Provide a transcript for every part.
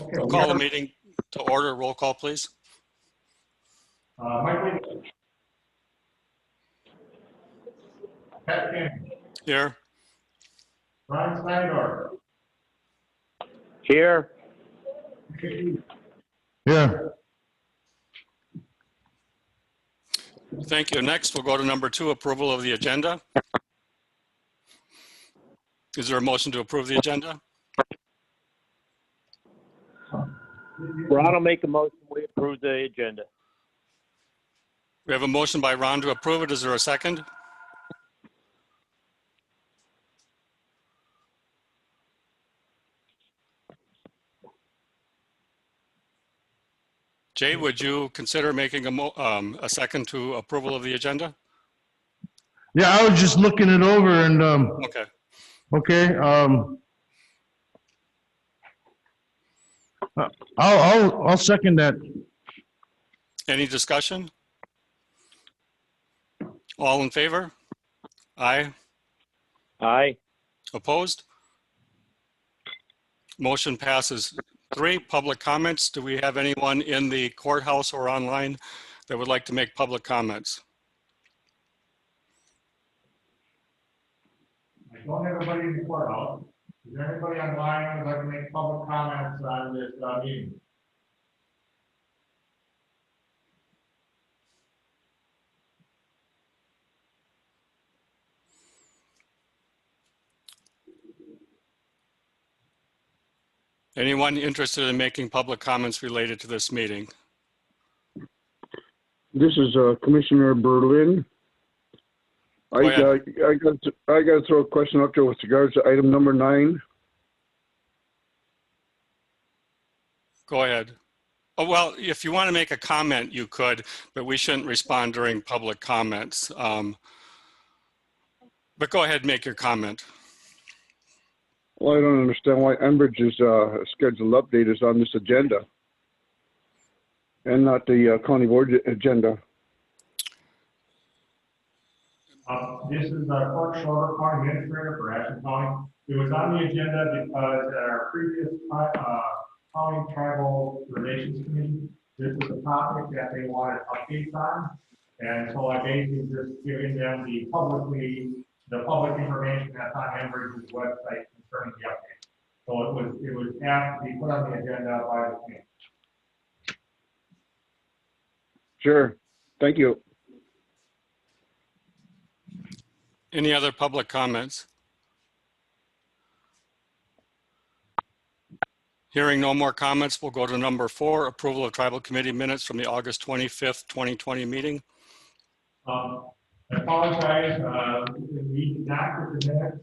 Okay, We'll call the meeting to order. Roll call, please. Mike Wiggins. Pat King. Here. Brian Steindorf. Here. Here. Thank you. Next, we'll go to number 2, approval of the agenda. Is there a motion to approve the agenda? Ron will make a motion. We approve the agenda. We have a motion by Ron to approve it. Is there a second? Jay, would you consider making a second to approval of the agenda? Yeah, I was just looking it over and, Okay. okay, I'll second that. Any discussion? All in favor? Aye. Aye. Opposed? Motion passes. 3, public comments. Do we have anyone in the courthouse or online that would like to make public comments? I don't have anybody in the courthouse. Is there anybody online who would like to make public comments on this meeting? Anyone interested in making public comments related to this meeting? This is Commissioner Berlin. I got to throw a question up there with regards to item number 9. Go ahead. Oh, well, if you want to make a comment, you could, but we shouldn't respond during public comments. But go ahead and make your comment. Well, I don't understand why Enbridge's scheduled update is on this agenda and not the county board agenda. This is Clark Shorter, County Administrator for Ashland County. It was on the agenda because at our previous County Tribal Relations Committee, this was a topic that they wanted updates on. And so I basically just giving them the public information that's on Enbridge's website concerning the update. So it was asked to be put on the agenda by the committee. Sure. Thank you. Any other public comments? Hearing no more comments, we'll go to number 4, approval of tribal committee minutes from the August 25th, 2020 meeting. I apologize, we did not get the minutes.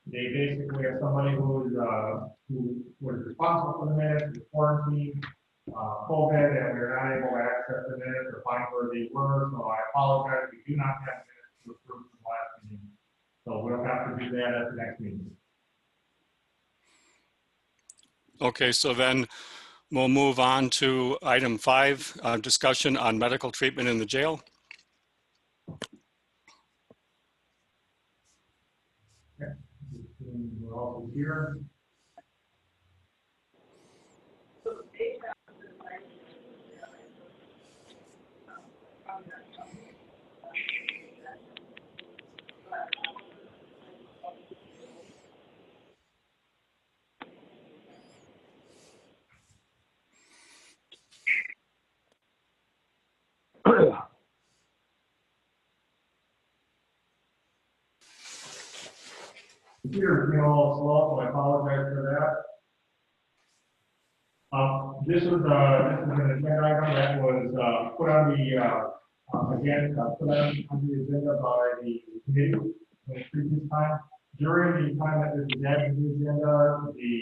They basically have somebody who was responsible for the minutes, is quarantined, COVID, and we were not able to access the minutes or find where they were, so I apologize. We do not have minutes to approve from the last meeting. So we'll have to do that at the next meeting. Okay, so then we'll move on to item 5, discussion on medical treatment in the jail. Okay. We're also here. Computer's being a little slow, so I apologize for that. This is an agenda item that was put on the agenda by the committee the previous time. During the time that this was added to the agenda, the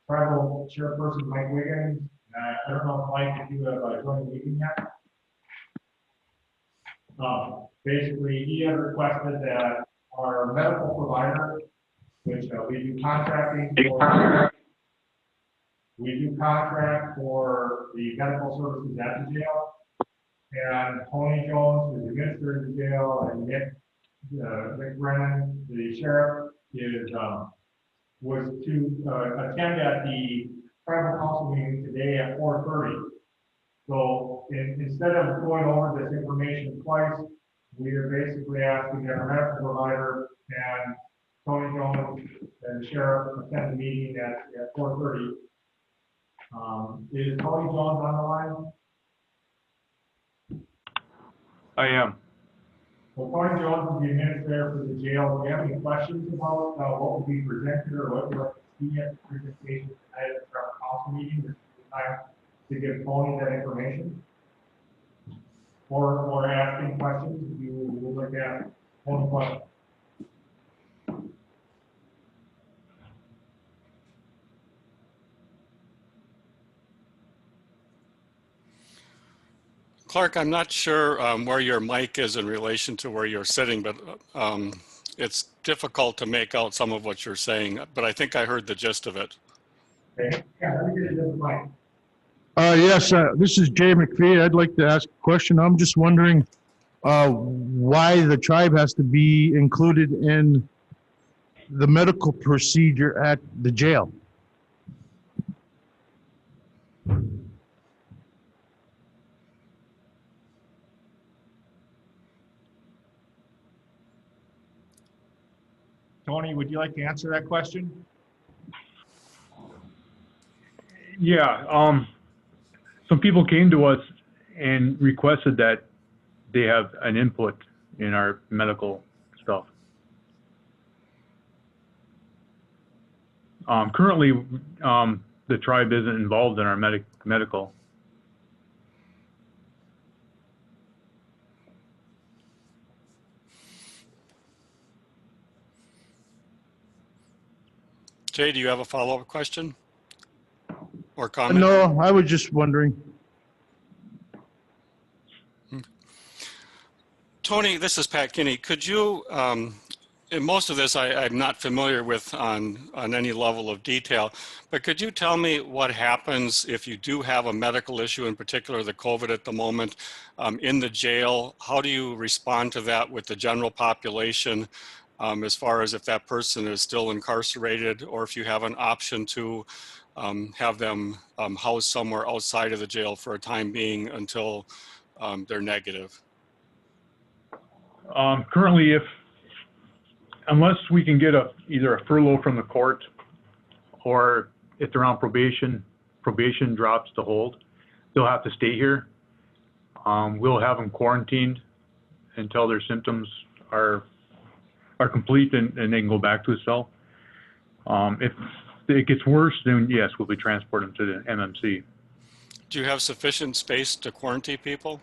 tribal chairperson Mike Wiggins, I don't know, Mike, if you have joined the meeting yet. Basically, he had requested that our medical provider, which we do contracting for, we do contract for the medical services at the jail. And Tony Jones, who's administrator of the jail, and Nick Brennan, the sheriff, is was to attend at the tribal council meeting today at 4:30. So instead of going over this information twice, we are basically asking our medical provider and Tony Jones and the sheriff attend the meeting at 4:30. Is Tony Jones on the line? I am. Well, Tony Jones is the administrator for the jail. Do you have any questions about what will be presented or what you'd like to see at the presentation tonight at the tribal council meeting? This is the time to give Tony that information. Or asking questions, if you would like to ask one question. Clark, I'm not sure where your mic is in relation to where you're sitting, but it's difficult to make out some of what you're saying, but I think I heard the gist of it. Okay, yeah, let me get a different mic. yes, this is Jay McPhee. I'd like to ask a question. I'm just wondering why the tribe has to be included in the medical procedure at the jail. Tony, would you like to answer that question? Yeah, some people came to us and requested that they have an input in our medical stuff. Currently, the tribe isn't involved in our medical. Jay, do you have a follow-up question or comment? No, I was just wondering. Tony, this is Pat Kinney. Could you, and most of this I'm not familiar with on any level of detail, but could you tell me what happens if you do have a medical issue, in particular the COVID at the moment, in the jail? How do you respond to that with the general population? As far as if that person is still incarcerated, or if you have an option to have them housed somewhere outside of the jail for a time being until they're negative? Currently, unless we can get either a furlough from the court, or if they're on probation drops the hold, they'll have to stay here. We'll have them quarantined until their symptoms are complete, and they can go back to a cell. If it gets worse, then yes, we'll be transporting them to the MMC. Do you have sufficient space to quarantine people?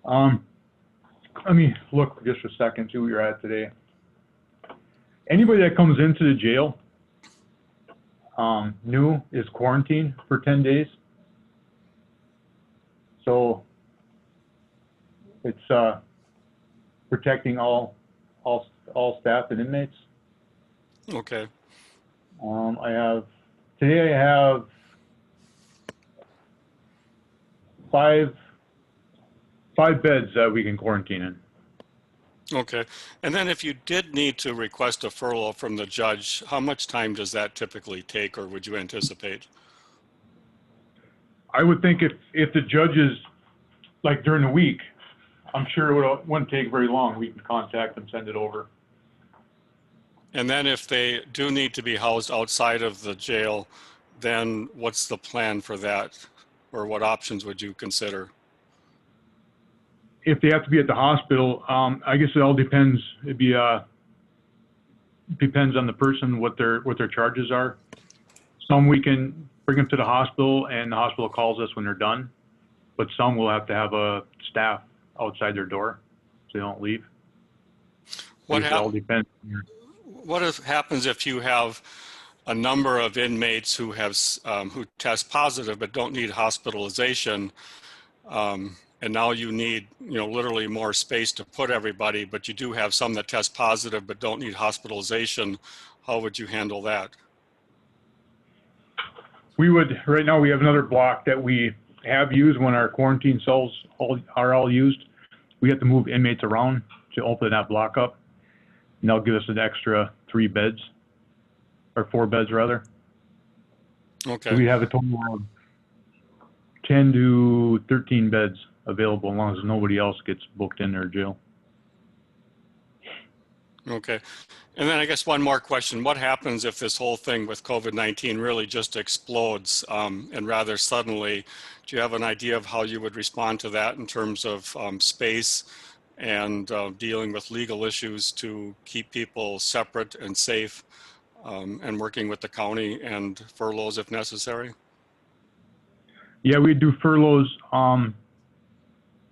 Let me look just a second, see where you're at today. Anybody that comes into the jail new is quarantined for 10 days. So it's protecting all staff and inmates. Okay. Today I have five beds that we can quarantine in. Okay. And then if you did need to request a furlough from the judge, how much time does that typically take, or would you anticipate? I would think if the judge is like during the week, I'm sure it wouldn't take very long. We can contact them, send it over. And then if they do need to be housed outside of the jail, then what's the plan for that? Or what options would you consider? If they have to be at the hospital, I guess it all depends. Depends on the person, what their charges are. Some we can bring them to the hospital and the hospital calls us when they're done, but some will have to have a staff outside their door so they don't leave. What all depends. What happens if you have a number of inmates who have who test positive but don't need hospitalization, and now you need literally more space to put everybody, but you do have some that test positive but don't need hospitalization? How would you handle that? We would, right now we have another block that we have used when our quarantine cells are all used. We have to move inmates around to open that block up, and that'll give us an extra 3 beds, or 4 beds rather. So we Okay, have a total of 10 to 13 beds available, as long as nobody else gets booked in their jail. okay. And then I guess one more question. What happens if this whole thing with COVID-19 really just explodes and rather suddenly? Do you have an idea of how you would respond to that in terms of space and dealing with legal issues to keep people separate and safe and working with the county and furloughs if necessary? Yeah, we do furloughs.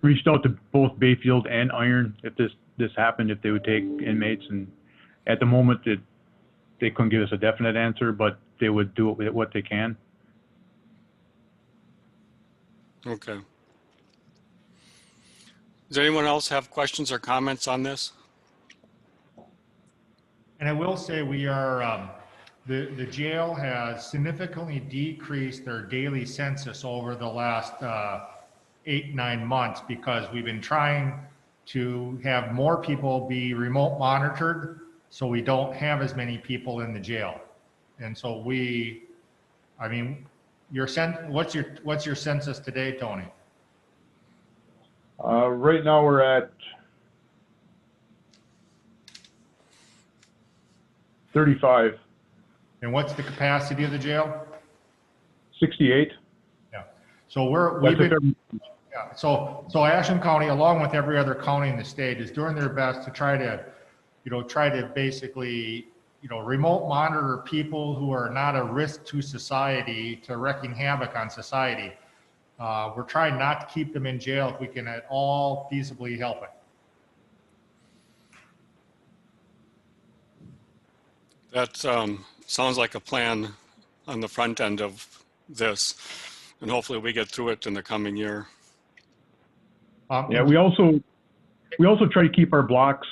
Reached out to both Bayfield and Iron if this happened, if they would take inmates, and at the moment they couldn't give us a definite answer, but they would do it with what they can. Okay. Does anyone else have questions or comments on this? And I will say we are, the jail has significantly decreased their daily census over the last 8-9 months because we've been trying to have more people be remote monitored, so we don't have as many people in the jail. And so I mean, what's your census today, Tony? Right now we're at 35, And what's the capacity of the jail? 68. Yeah. So That's if every- yeah. So Ashland County, along with every other county in the state, is doing their best to try to basically, remote monitor people who are not a risk to society, to wreaking havoc on society. We're trying not to keep them in jail if we can at all feasibly help it. That sounds like a plan on the front end of this, and hopefully we get through it in the coming year. Yeah, we also try to keep our blocks,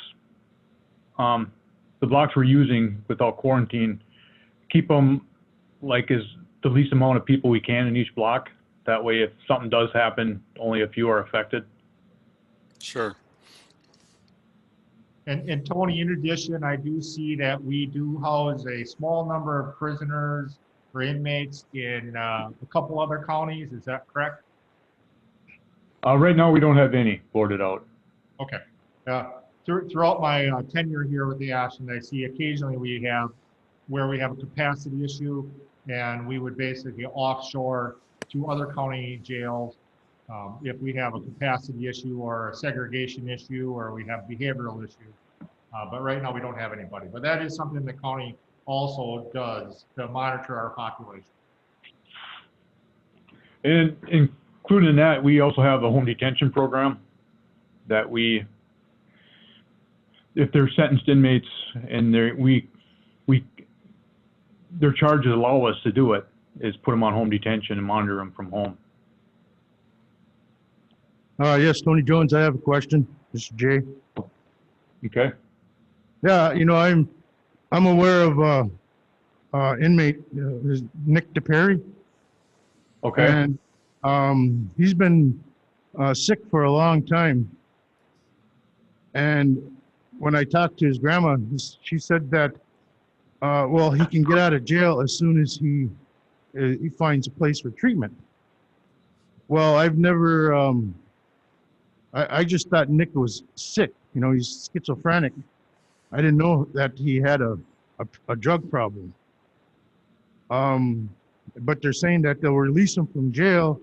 the blocks we're using without quarantine, keep them like as the least amount of people we can in each block. That way, if something does happen, only a few are affected. Sure. And Tony, in addition, I do see that we do house a small number of prisoners or inmates in a couple other counties. Is that correct? Right now, we don't have any boarded out. Okay. Throughout my tenure here with the Ashland, I see occasionally we have a capacity issue, and we would basically offshore to other county jails if we have a capacity issue or a segregation issue or we have behavioral issue. But right now we don't have anybody. But that is something the county also does to monitor our population. And including in that, we also have a home detention program that if they're sentenced inmates and their charges allow us to do it, is put them on home detention and monitor them from home. Yes, Tony Jones, I have a question. This is Jay. Okay. Yeah, I'm aware of inmate Nick DePerry, Okay. and he's been sick for a long time. And when I talked to his grandma, she said that well, he can get out of jail as soon as he finds a place for treatment. Well, I've never. I just thought Nick was sick. He's schizophrenic. I didn't know that he had a drug problem. But they're saying that they'll release him from jail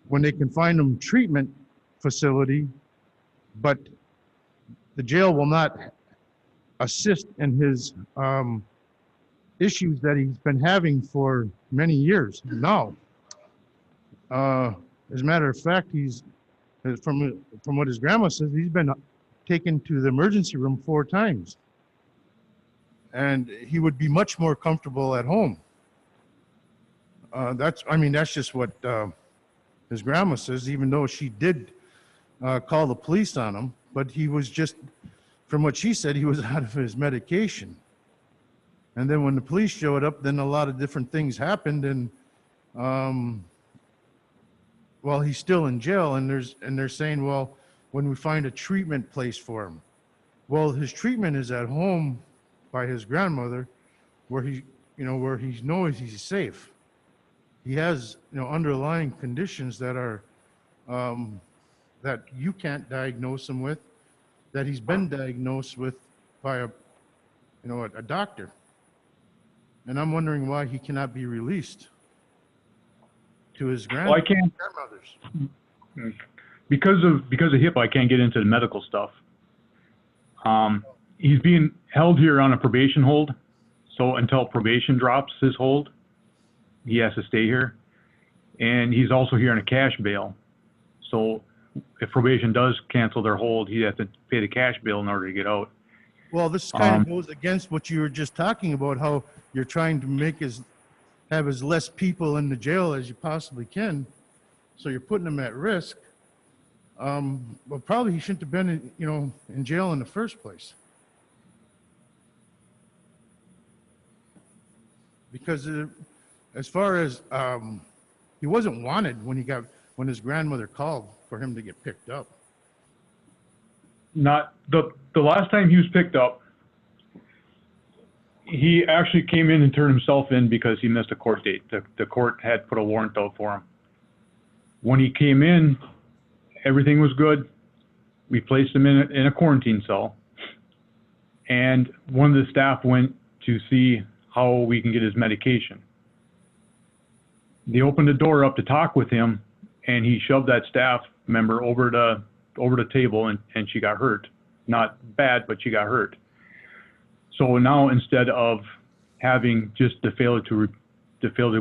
when they can find him treatment facility, but the jail will not assist in his issues that he's been having for many years now. As a matter of fact, from what his grandma says, he's been taken to the emergency room 4 times. And he would be much more comfortable at home. That's just what his grandma says, even though she did call the police on him. But he was just, from what she said, he was out of his medication. And then when the police showed up, then a lot of different things happened. And well, he's still in jail, and they're saying, well, when we find a treatment place for him. Well, his treatment is at home by his grandmother where where he knows he's safe. He has, underlying conditions that are, that you can't diagnose him with, that he's been diagnosed with by a doctor. And I'm wondering why he cannot be released to his Well, I can't, grandmother's. because of HIPAA, I can't get into the medical stuff. He's being held here on a probation hold. So until probation drops his hold, he has to stay here. And he's also here on a cash bail. So if probation does cancel their hold, he has to pay the cash bail in order to get out. Well, this kind of goes against what you were just talking about, how you're trying to have as less people in the jail as you possibly can. So you're putting him at risk. Well, probably he shouldn't have been, in jail in the first place. Because as far as he wasn't wanted when his grandmother called for him to get picked up. Not the last time he was picked up, he actually came in and turned himself in because he missed a court date. The court had put a warrant out for him. When he came in, everything was good. We placed him in a quarantine cell. And one of the staff went to see how we can get his medication. They opened the door up to talk with him, and he shoved that staff member over the table, and she got hurt. Not bad, but she got hurt. So now instead of having just the failure to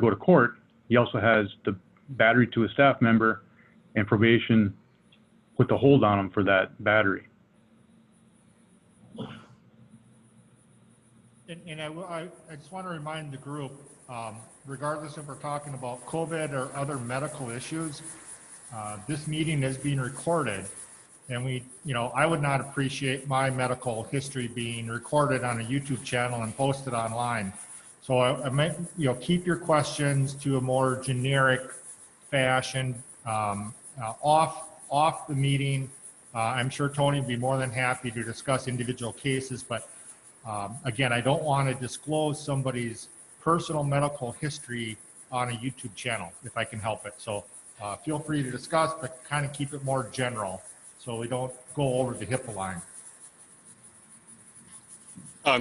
go to court, he also has the battery to a staff member, and probation put the hold on him for that battery. And I just want to remind the group, regardless if we're talking about COVID or other medical issues, this meeting is being recorded. And I would not appreciate my medical history being recorded on a YouTube channel and posted online. So I might, keep your questions to a more generic fashion, off the meeting. I'm sure Tony would be more than happy to discuss individual cases, but again, I don't want to disclose somebody's personal medical history on a YouTube channel if I can help it. So feel free to discuss, but kind of keep it more general so we don't go over the HIPAA line.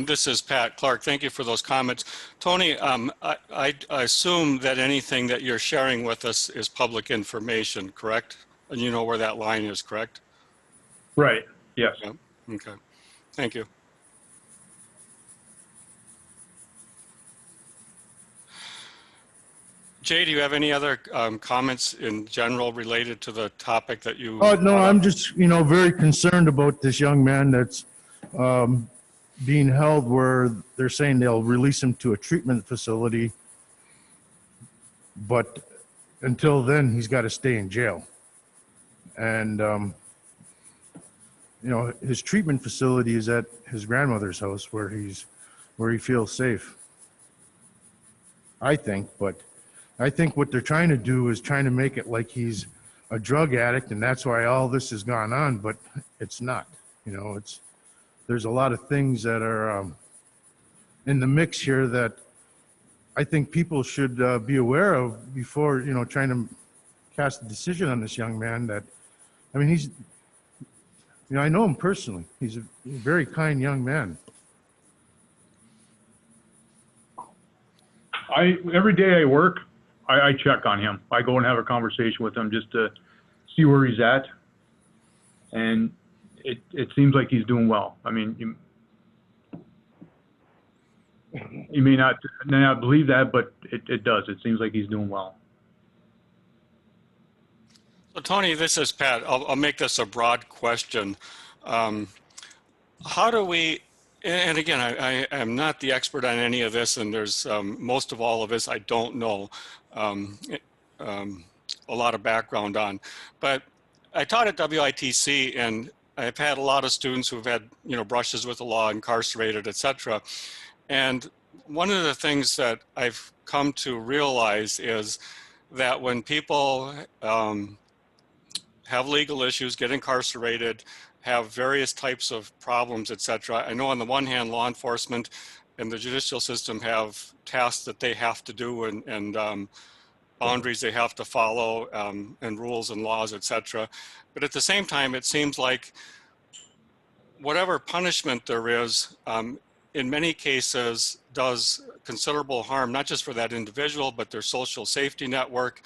This is Pat Clark. Thank you for those comments. Tony, I assume that anything that you're sharing with us is public information, correct? And you know where that line is, correct? Right, yes. Yeah. Okay, thank you. Jay, do you have any other comments in general related to the topic that you? Oh, no, I'm just, very concerned about this young man that's being held where they're saying they'll release him to a treatment facility. But until then, he's got to stay in jail. And, his treatment facility is at his grandmother's house where he feels safe. I think what they're trying to do is trying to make it like he's a drug addict, and that's why all this has gone on, but it's not. There's a lot of things that are in the mix here that I think people should be aware of before, trying to cast a decision on this young man that, he's, I know him personally. He's a very kind young man. Every day I work, I check on him. I go and have a conversation with him just to see where he's at. And it seems like he's doing well. You may not believe that, but it does. It seems like he's doing well. So Tony, this is Pat. I'll make this a broad question. How do we, and again, I am not the expert on any of this, and there's most of all of this I don't know a lot of background on. But I taught at WITC, and I've had a lot of students who've had brushes with the law, incarcerated, etc. And one of the things that I've come to realize is that when people have legal issues, get incarcerated, have various types of problems, etc. I know on the one hand, law enforcement and the judicial system have tasks that they have to do and boundaries they have to follow, and rules and laws, etc. But at the same time, it seems like whatever punishment there is, in many cases does considerable harm, not just for that individual, but their social safety network.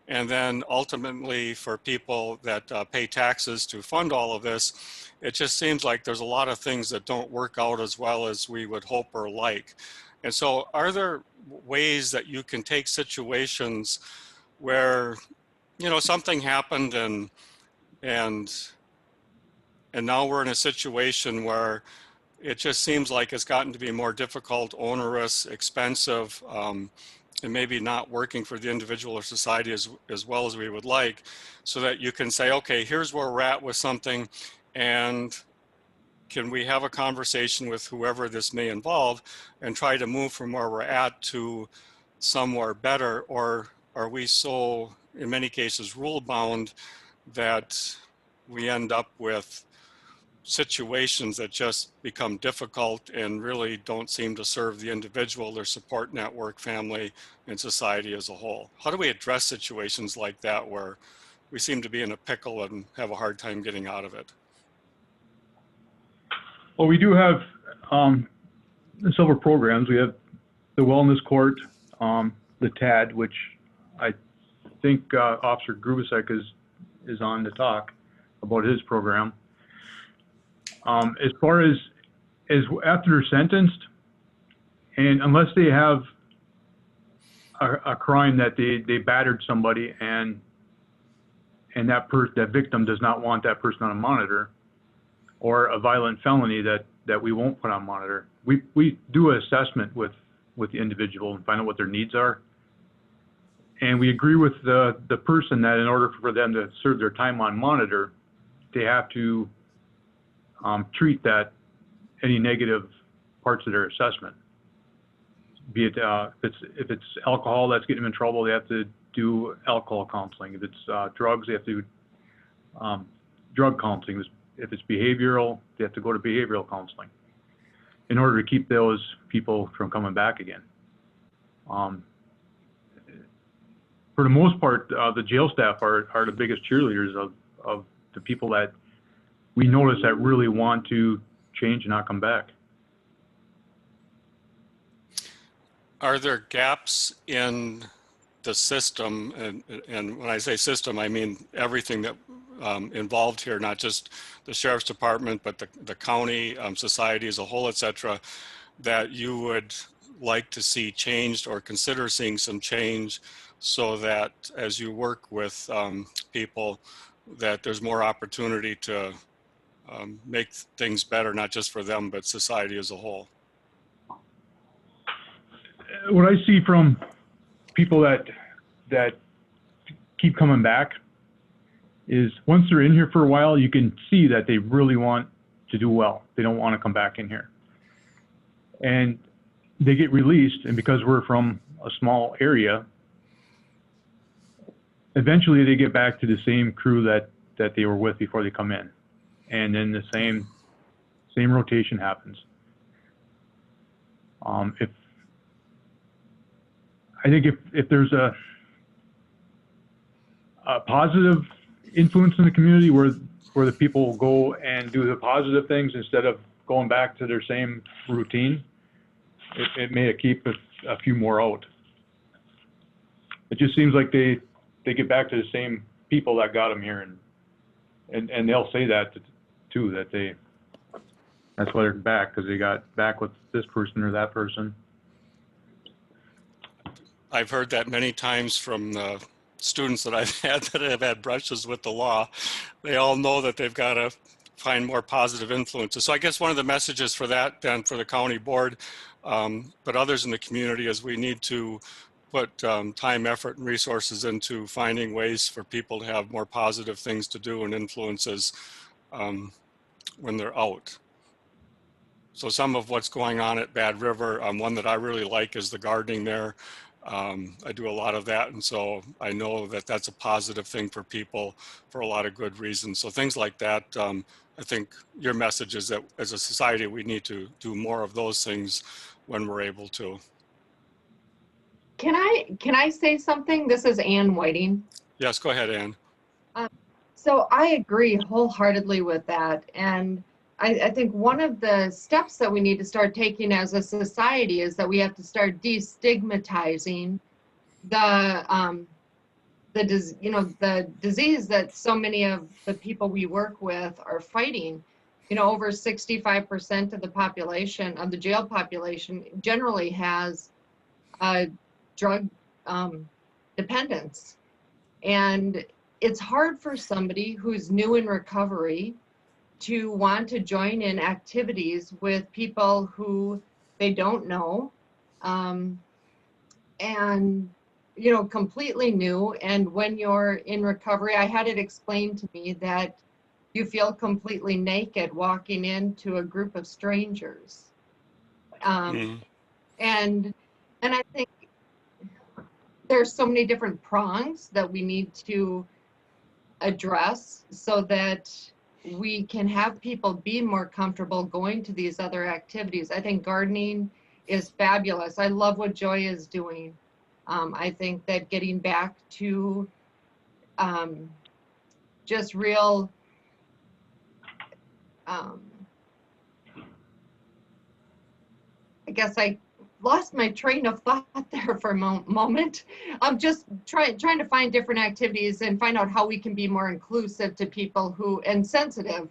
And then ultimately for people that pay taxes to fund all of this, it just seems like there's a lot of things that don't work out as well as we would hope or like. And so are there ways that you can take situations where, you know, something happened and now we're in a situation where it just seems like it's gotten to be more difficult, onerous, expensive, and maybe not working for the individual or society as well as we would like, so that you can say, okay, here's where we're at with something, and can we have a conversation with whoever this may involve and try to move from where we're at to somewhere better? Or are we so, in many cases, rule bound that we end up with situations that just become difficult and really don't seem to serve the individual, their support network, family, and society as a whole? How do we address situations like that where we seem to be in a pickle and have a hard time getting out of it? Well, we do have several programs. We have the Wellness Court, the TAD, which I think Officer Grubasek is on to talk about his program. As far as after they're sentenced, and unless they have a crime that they battered somebody and that victim does not want that person on a monitor, or a violent felony that we won't put on monitor, we do an assessment with the individual and find out what their needs are. And we agree with the person that in order for them to serve their time on monitor, they have to treat that any negative parts of their assessment. Be it if it's alcohol that's getting them in trouble, they have to do alcohol counseling. If it's drugs, they have to do drug counseling. If it's behavioral, they have to go to behavioral counseling in order to keep those people from coming back again. For the most part, the jail staff are the biggest cheerleaders of the people that we notice that really want to change and not come back. Are there gaps in the system? And when I say system, I mean everything that involved here, not just the Sheriff's Department, but the county, society as a whole, et cetera, that you would like to see changed or consider seeing some change, so that as you work with people, that there's more opportunity to make things better, not just for them, but society as a whole? What I see from people that keep coming back is once they're in here for a while, you can see that they really want to do well. They don't want to come back in here. And they get released, and because we're from a small area, eventually they get back to the same crew that they were with before they come in. And then the same rotation happens. I think if there's a positive influence in the community where the people go and do the positive things instead of going back to their same routine, it may keep a few more out. It just seems like they get back to the same people that got them here, and they'll say that too, that's why they're back, because they got back with this person or that person. I've heard that many times from the students that I've had that have had brushes with the law. They all know that they've got to find more positive influences. So I guess one of the messages for that, then, for the county board, but others in the community, is we need to put time, effort, and resources into finding ways for people to have more positive things to do and influences when they're out. So some of what's going on at Bad River, one that I really like is the gardening there. I do a lot of that, and so I know that that's a positive thing for people for a lot of good reasons. So things like that I think your message is that as a society, we need to do more of those things when we're able to. Can I say something? This is Ann Whiting. Yes, go ahead, Ann. So I agree wholeheartedly with that. And I think one of the steps that we need to start taking as a society is that we have to start destigmatizing the disease that so many of the people we work with are fighting. Over 65% of the population, of the jail population, generally has drug dependence. And it's hard for somebody who's new in recovery to want to join in activities with people who they don't know, and completely new. And when you're in recovery, I had it explained to me that you feel completely naked walking into a group of strangers. And I think there's so many different prongs that we need to address so that we can have people be more comfortable going to these other activities. I think gardening is fabulous. I love what Joy is doing. I think that getting back to just real I guess I lost my train of thought there for a moment. I'm just trying to find different activities and find out how we can be more inclusive to people who, and sensitive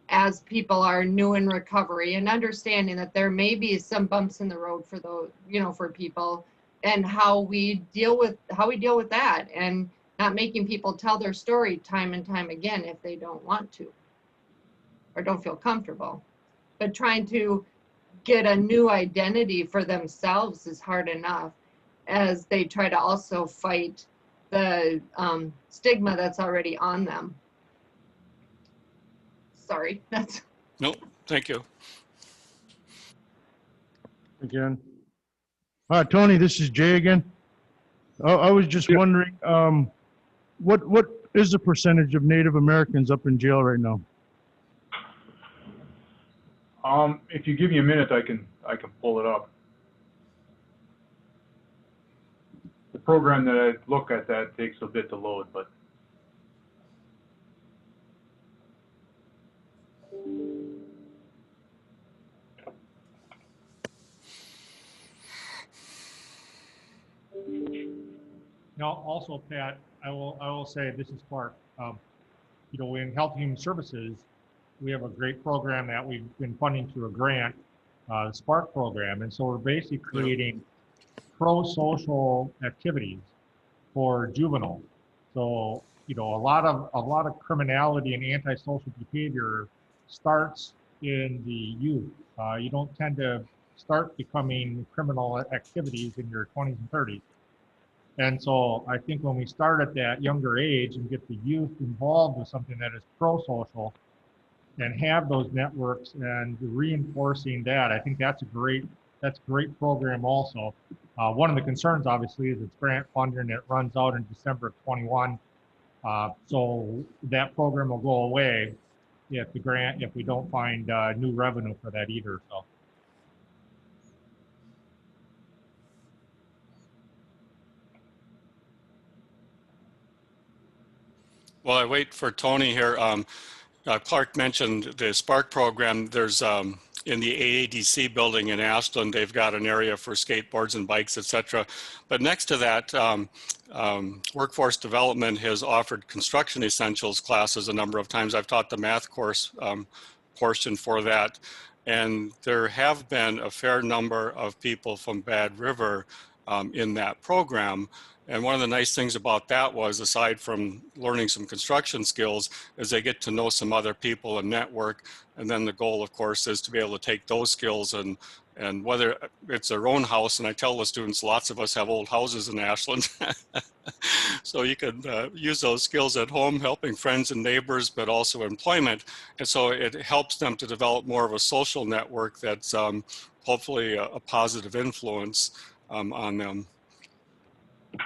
as people are new in recovery, and understanding that there may be some bumps in the road for those, for people, and how we deal with that, and not making people tell their story time and time again if they don't want to or don't feel comfortable. But trying to get a new identity for themselves is hard enough, as they try to also fight the stigma that's already on them. Sorry, that's. No, thank you. Again. Tony, this is Jay again. I was just wondering, what is the percentage of Native Americans up in jail right now? If you give me a minute, I can pull it up. The program that I look at that takes a bit to load, but. Now, also, Pat, I will say, this is Clark. In Health and Human Services, we have a great program that we've been funding through a grant, the SPARK program. And so we're basically creating pro-social activities for juveniles. So, a lot of criminality and antisocial behavior starts in the youth. You don't tend to start becoming criminal activities in your 20s and 30s. And so I think when we start at that younger age and get the youth involved with something that is pro-social and have those networks and reinforcing that, I think that's a great program also. One of the concerns, obviously, is it's grant funded and it runs out in December of 21. So that program will go away if we don't find new revenue for that either. So. While I wait for Tony here, Clark mentioned the SPARK program. There's in the AADC building in Ashland, they've got an area for skateboards and bikes, etc. But next to that, Workforce Development has offered construction essentials classes a number of times. I've taught the math course portion for that. And there have been a fair number of people from Bad River in that program. And one of the nice things about that was, aside from learning some construction skills, is they get to know some other people and network. And then the goal, of course, is to be able to take those skills and whether it's their own house, and I tell the students, lots of us have old houses in Ashland. So you can use those skills at home, helping friends and neighbors, but also employment. And so it helps them to develop more of a social network that's hopefully a positive influence on them.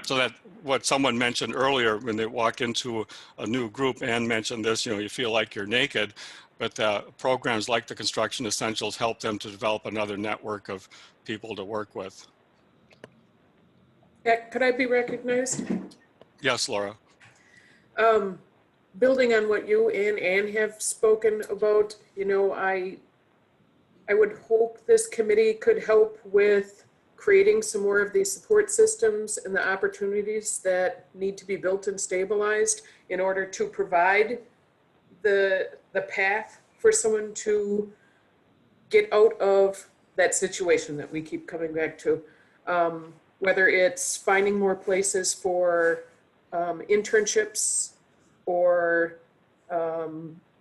So that what someone mentioned earlier when they walk into a new group, and mentioned this, you feel like you're naked. but programs like the Construction Essentials help them to develop another network of people to work with. Yeah, could I be recognized? Yes, Laura. Building on what you and Ann have spoken about, you know, I would hope this committee could help with creating some more of these support systems and the opportunities that need to be built and stabilized in order to provide the path for someone to get out of that situation that we keep coming back to. Whether it's finding more places for internships or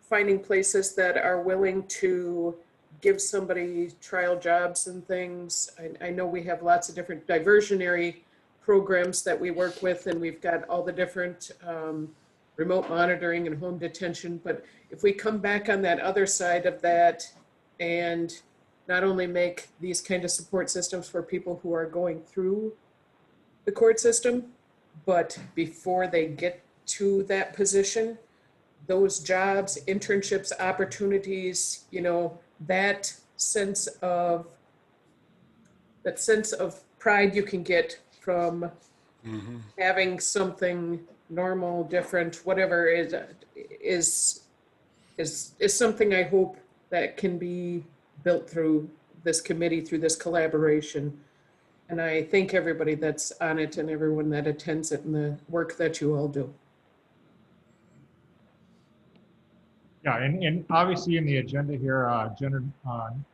finding places that are willing to give somebody trial jobs and things. I know we have lots of different diversionary programs that we work with, and we've got all the different remote monitoring and home detention. But if we come back on that other side of that and not only make these kind of support systems for people who are going through the court system, but before they get to that position, those jobs, internships, opportunities, you know, that sense of pride you can get from having something normal, different, whatever is something I hope that can be built through this committee, through this collaboration. And I thank everybody that's on it and everyone that attends it and the work that you all do. Yeah, and obviously in the agenda here, agenda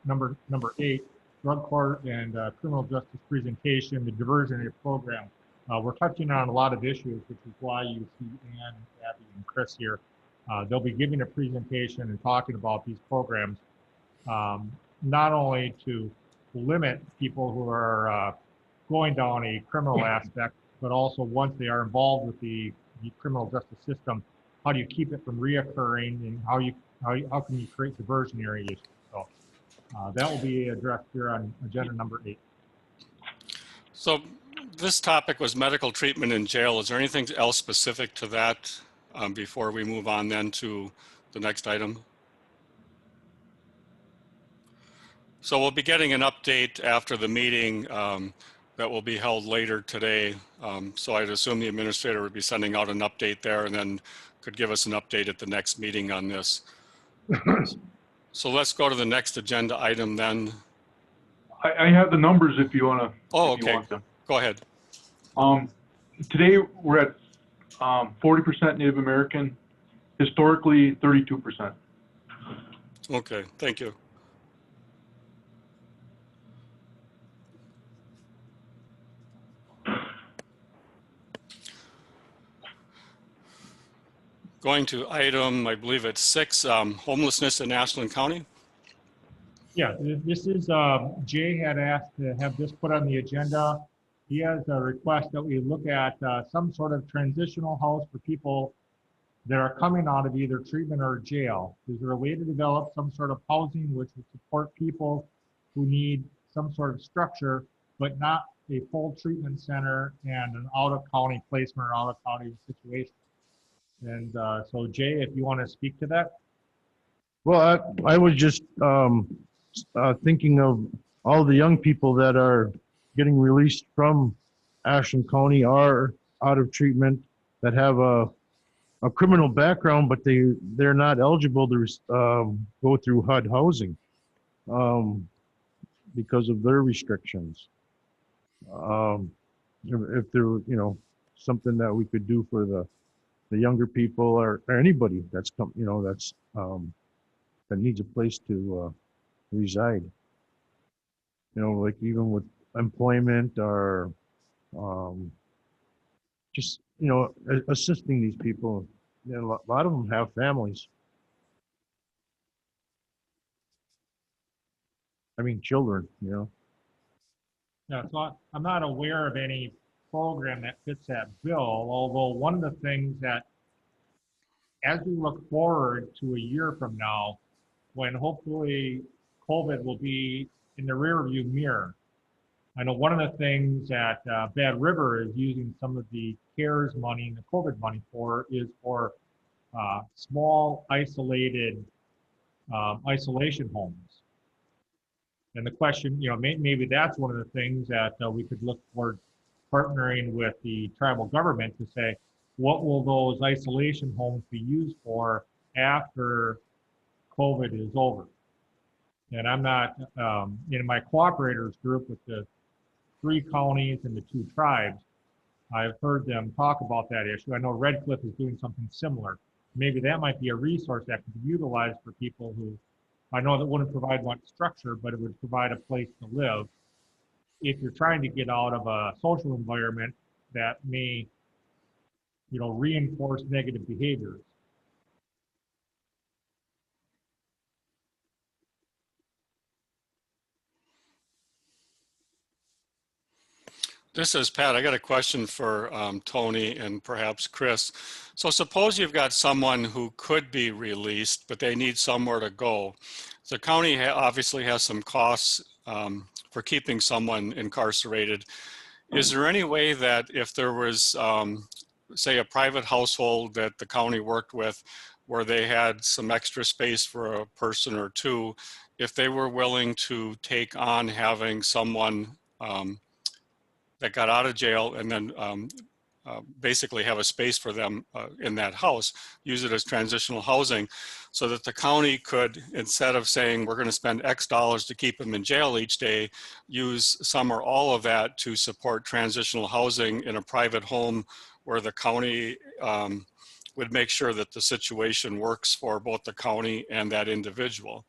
number 8, drug court and criminal justice presentation, the diversionary program. We're touching on a lot of issues, which is why you see Ann, Abby, and Chris here. They'll be giving a presentation and talking about these programs, not only to limit people who are going down a criminal aspect, but also once they are involved with the criminal justice system, how do you keep it from reoccurring, and how can you create diversionary issues? So that will be addressed here on agenda number 8. So this topic was medical treatment in jail. Is there anything else specific to that before we move on then to the next item? So we'll be getting an update after the meeting that will be held later today. So I'd assume the administrator would be sending out an update there and then could give us an update at the next meeting on this. So let's go to the next agenda item then. I have the numbers if you want to. Oh, okay. Go ahead. Today we're at 40% Native American, historically 32%. Okay, thank you. Going to item, I believe it's 6, homelessness in Ashland County. Yeah, this is, Jay had asked to have this put on the agenda. He has a request that we look at some sort of transitional house for people that are coming out of either treatment or jail. Is there a way to develop some sort of housing which would support people who need some sort of structure, but not a full treatment center and an out-of-county placement or out-of-county situation? And so Jay, if you want to speak to that. Well, I was just thinking of all the young people that are getting released from Ashland County are out of treatment, that have a criminal background, but they're not eligible to go through HUD housing because of their restrictions. If there were, something that we could do for the younger people or anybody that's that's that needs a place to reside. Like even with employment or just assisting these people. A lot of them have families. I mean, children. Yeah, so I'm not aware of any program that fits that bill, although one of the things that, as we look forward to a year from now, when hopefully COVID will be in the rearview mirror, I know one of the things that Bad River is using some of the CARES money and the COVID money for is for small, isolated isolation homes. And the question, maybe that's one of the things that we could look toward partnering with the tribal government to say, what will those isolation homes be used for after COVID is over? And I'm not, in my cooperators group with the 3 counties and the 2 tribes, I've heard them talk about that issue. I know Red Cliff is doing something similar. Maybe that might be a resource that could be utilized for people who, I know that wouldn't provide much structure, but it would provide a place to live. If you're trying to get out of a social environment that may, reinforce negative behaviors. This is Pat. I got a question for Tony and perhaps Chris. So suppose you've got someone who could be released, but they need somewhere to go. The county obviously has some costs for keeping someone incarcerated. Is there any way that if there was, say, a private household that the county worked with where they had some extra space for a person or 2, if they were willing to take on having someone that got out of jail and then basically have a space for them in that house, use it as transitional housing, so that the county could, instead of saying we're going to spend X dollars to keep them in jail each day, use some or all of that to support transitional housing in a private home where the county would make sure that the situation works for both the county and that individual.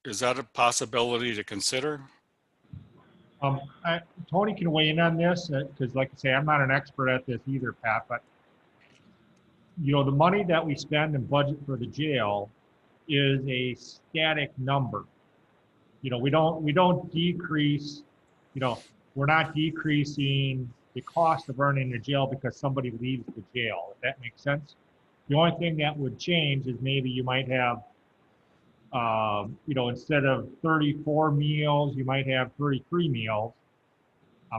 Is that a possibility to consider? Tony can weigh in on this because, like I say, I'm not an expert at this either, Pat. But the money that we spend and budget for the jail is a static number. We don't decrease. We're not decreasing the cost of running a jail because somebody leaves the jail. If that makes sense. The only thing that would change is maybe you might have. Instead of 34 meals, you might have 33 meals.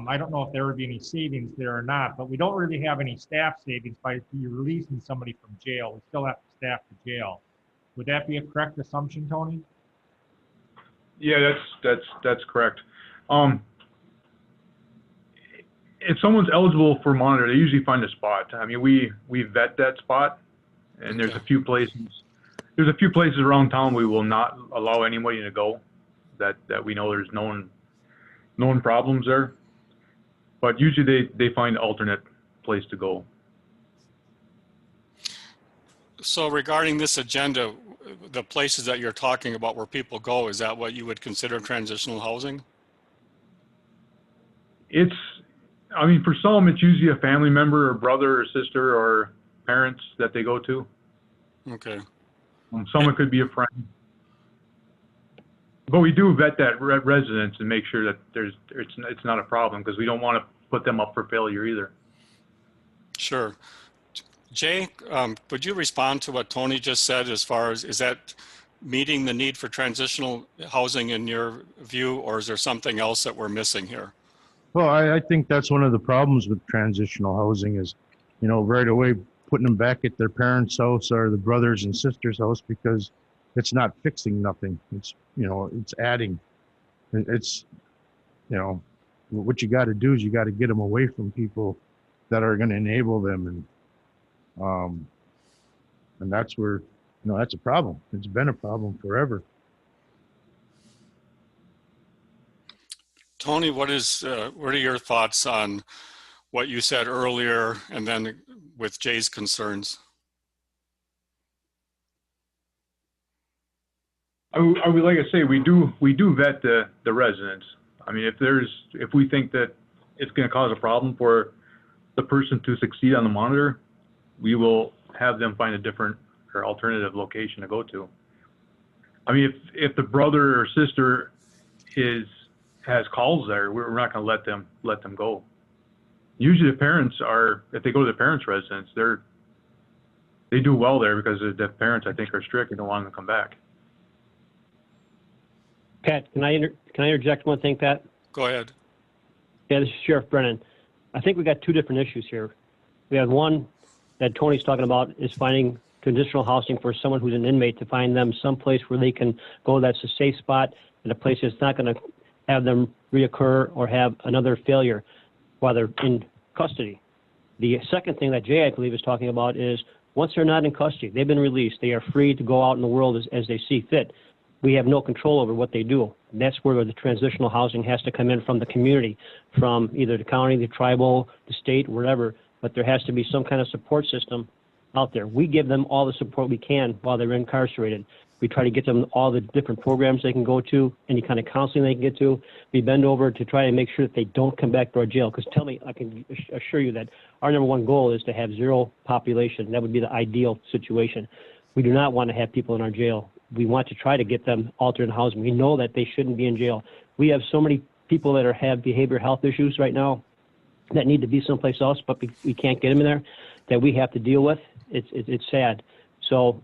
I don't know if there would be any savings there or not, but we don't really have any staff savings by releasing somebody from jail. We still have to staff the jail. Would that be a correct assumption, Tony? Yeah, that's correct. If someone's eligible for monitor, they usually find a spot. I mean, we vet that spot, and there's a few places. There's a few places around town we will not allow anybody to go that we know there's known problems there. But usually they find an alternate place to go. So regarding this agenda, the places that you're talking about where people go, is that what you would consider transitional housing? For some, it's usually a family member or brother or sister or parents that they go to. Okay. Someone could be a friend. But we do vet that residence and make sure that it's not a problem because we don't want to put them up for failure either. Sure. Jay, would you respond to what Tony just said as far as, is that meeting the need for transitional housing in your view, or is there something else that we're missing here? Well, I think that's one of the problems with transitional housing is, right away putting them back at their parents' house or the brothers and sisters' house because it's not fixing nothing. It's, it's adding. It's, what you got to do is you got to get them away from people that are going to enable them. And that's where, that's a problem. It's been a problem forever. Tony, what are your thoughts on what you said earlier and then with Jay's concerns? Like I say, we do vet the residents. I mean, if we think that it's going to cause a problem for the person to succeed on the monitor, we will have them find a different or alternative location to go to. I mean, if the brother or sister has calls there, we're not going to let them go. Usually the parents if they go to the parents' residence, they do well there because the parents, I think, are strict and don't want them to come back. Pat, can I interject one thing, Pat? Go ahead. Yeah, this is Sheriff Brennan. I think we got 2 different issues here. We have one that Tony's talking about is finding transitional housing for someone who's an inmate, to find them someplace where they can go that's a safe spot and a place that's not going to have them reoccur or have another failure while they're in custody. The second thing that Jay, I believe, is talking about is once they're not in custody, they've been released, they are free to go out in the world as they see fit. We have no control over what they do. That's where the transitional housing has to come in from the community, from either the county, the tribal, the state, wherever, but there has to be some kind of support system out there. We give them all the support we can while they're incarcerated. We try to get them all the different programs they can go to, any kind of counseling they can get to. We bend over to try to make sure that they don't come back to our jail. Because I can assure you that our number one goal is to have zero population. That would be the ideal situation. We do not want to have people in our jail. We want to try to get them alternate housing. We know that they shouldn't be in jail. We have so many people that have behavioral health issues right now that need to be someplace else, but we can't get them in there, that we have to deal with. It's sad. So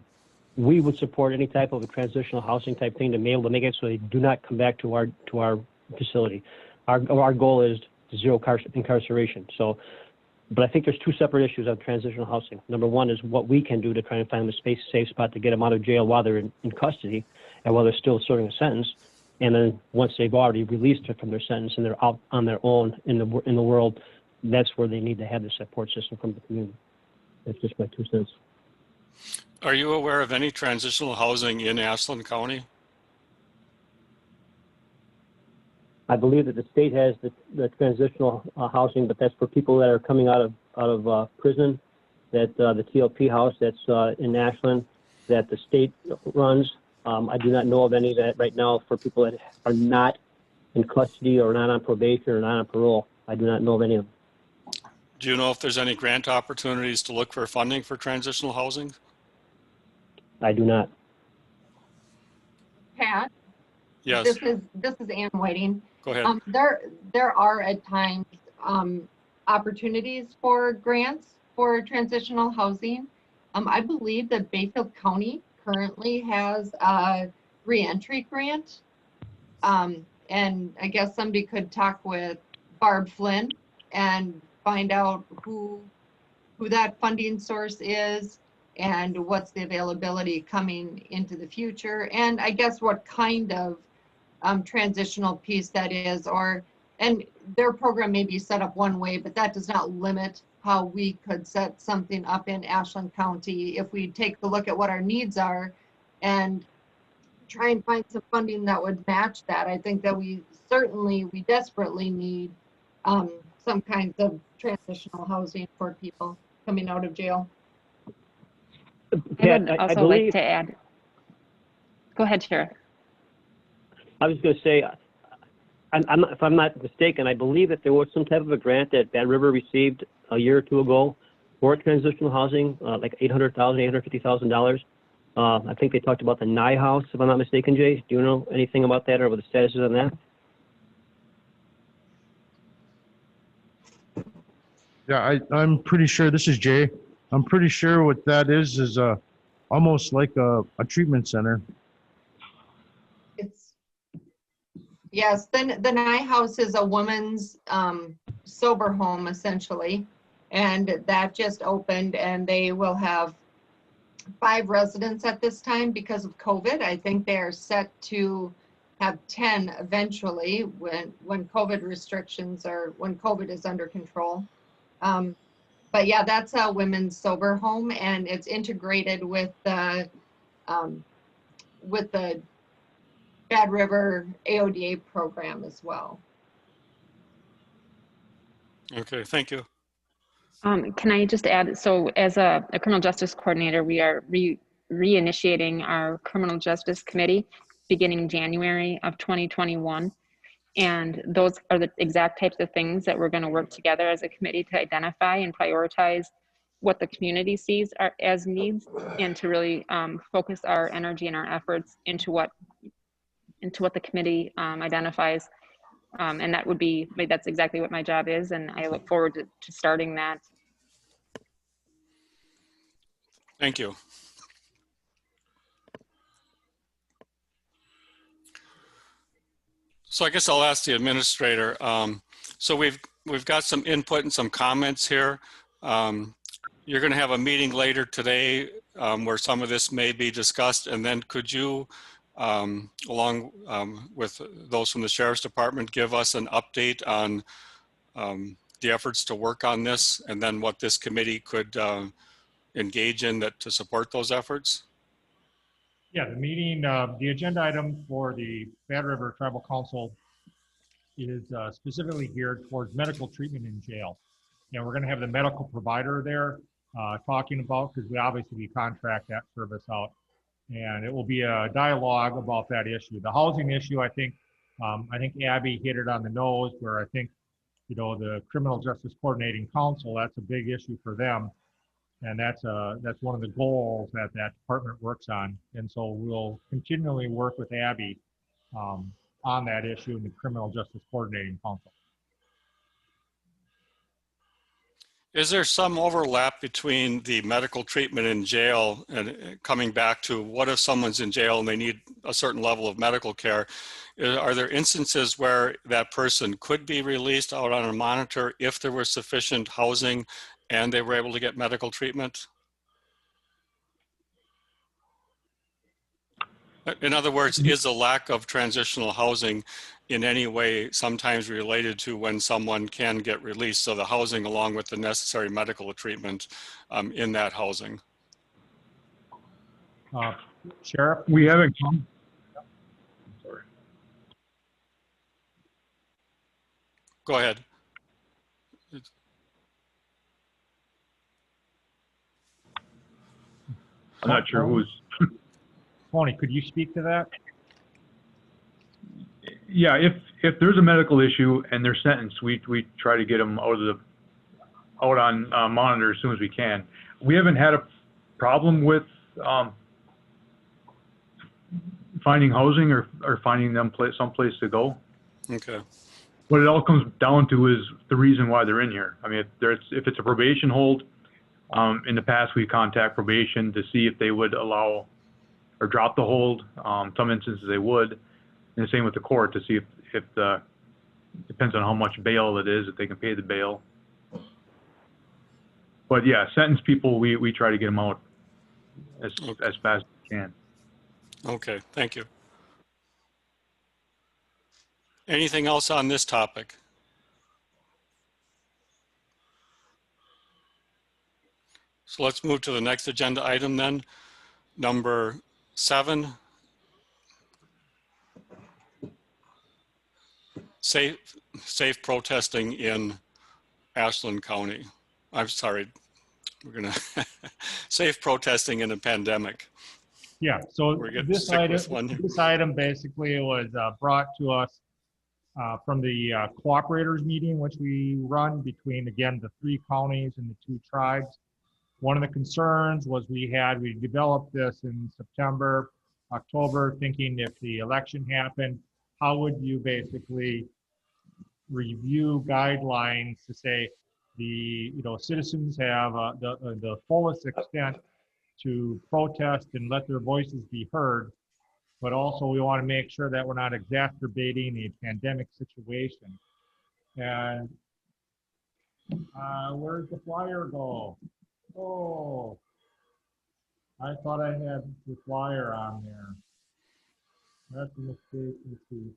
we would support any type of a transitional housing type thing to be able to make it so they do not come back to our facility. Our goal is zero incarceration. So, but I think there's two separate issues on transitional housing. Number one is what we can do to try and find them a safe spot to get them out of jail while they're in custody and while they're still serving a sentence. And then once they've already released from their sentence and they're out on their own in the world, that's where they need to have the support system from the community. That's just my 2 cents. Are you aware of any transitional housing in Ashland County? I believe that the state has the transitional housing, but that's for people that are coming out of prison. That the TLP house that's in Ashland, that the state runs. I do not know of any that right now for people that are not in custody or not on probation or not on parole. I do not know of any of them. Do you know if there's any grant opportunities to look for funding for transitional housing? I do not. Pat? Yes. This is Ann Whiting. Go ahead. There are at times opportunities for grants for transitional housing. I believe that Bayfield County currently has a reentry grant. And I guess somebody could talk with Barb Flynn and find out who that funding source is and what's the availability coming into the future, and I guess what kind of transitional piece that is, and their program may be set up one way, but that does not limit how we could set something up in Ashland County if we take a look at what our needs are and try and find some funding that would match that. I think that we desperately need some kinds of transitional housing for people coming out of jail. Pat, I would also like to add. Go ahead, Sheriff. I was going to say, if I'm not mistaken, I believe that there was some type of a grant that Bad River received a year or two ago for transitional housing, like $800,000, $850,000. I think they talked about the Nye House, if I'm not mistaken, Jay. Do you know anything about that or what the status is on that? Yeah, I'm pretty sure, this is Jay. I'm pretty sure what that is almost like a treatment center. Yes, then the Nye House is a woman's sober home essentially, and that just opened, and they will have 5 residents at this time because of COVID. I think they are set to have 10 eventually when COVID restrictions or when COVID is under control. But yeah, that's a women's sober home, and it's integrated with the Bad River AODA program as well. Okay, thank you. Can I just add, so as a criminal justice coordinator, we are reinitiating our criminal justice committee beginning January of 2021. And those are the exact types of things that we're going to work together as a committee to identify and prioritize what the community sees as needs, and to really focus our energy and our efforts into what the committee identifies. And that's exactly what my job is, and I look forward to starting that. Thank you. So I guess I'll ask the administrator. So we've got some input and some comments here. you're going to have a meeting later today where some of this may be discussed. And then could you, along with those from the Sheriff's Department, give us an update on the efforts to work on this and then what this committee could engage in to support those efforts? Yeah, the meeting, the agenda item for the Bad River Tribal Council is specifically geared towards medical treatment in jail. And we're going to have the medical provider there talking about, because we contract that service out. And it will be a dialogue about that issue. The housing issue, I think Abby hit it on the nose, where I think, the Criminal Justice Coordinating Council, that's a big issue for them. And that's one of the goals that department works on. And so we'll continually work with Abby on that issue in the Criminal Justice Coordinating Council. Is there some overlap between the medical treatment in jail and coming back to what if someone's in jail and they need a certain level of medical care? Are there instances where that person could be released out on a monitor if there was sufficient housing and they were able to get medical treatment? In other words, is a lack of transitional housing in any way sometimes related to when someone can get released? So the housing along with the necessary medical treatment in that housing. Sheriff? We haven't come. Sorry. Go ahead. I'm not sure who's. Tony, could you speak to that? Yeah, if there's a medical issue and they're sentenced, we try to get them out on monitor as soon as we can. We haven't had a problem with finding housing or finding them someplace to go. Okay. What it all comes down to is the reason why they're in here. I mean, if it's a probation hold, in the past we contact probation to see if they would allow or drop the hold. Some instances they would. And the same with the court to see if depends on how much bail it is, if they can pay the bail. But yeah, sentenced people, we try to get them out as fast as we can. Okay, thank you. Anything else on this topic? So let's move to the next agenda item then. Number 7. Safe protesting in Ashland County. I'm sorry, we're gonna safe protesting in a pandemic. Yeah, so this item basically was brought to us from the cooperators meeting, which we run between, again, the 3 counties and the 2 tribes. One of the concerns was we developed this in September, October, thinking if the election happened, how would you basically review guidelines to say citizens have the fullest extent to protest and let their voices be heard, but also we want to make sure that we're not exacerbating a pandemic situation. And where's the flyer go? Oh, I thought I had the flyer on there. That's a mistake. Let's see.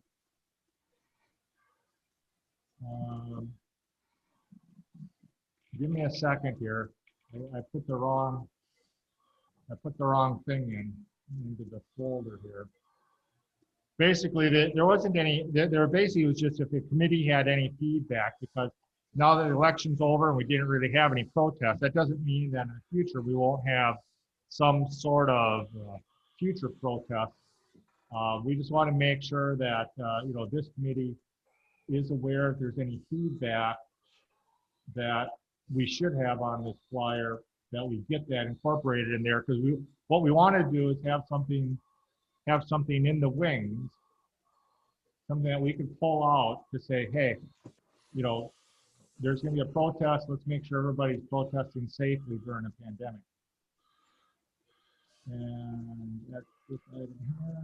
Give me a second here. I put the wrong thing into the folder here. Basically, there wasn't any. There basically was just if the committee had any feedback, because now that the election's over and we didn't really have any protests, that doesn't mean that in the future we won't have some sort of future protests. We just want to make sure that this committee is aware if there's any feedback that we should have on this flyer, that we get that incorporated in there, because what we want to do is have something in the wings, something that we can pull out to say, hey, there's going to be a protest. Let's make sure everybody's protesting safely during a pandemic. And that's this item here.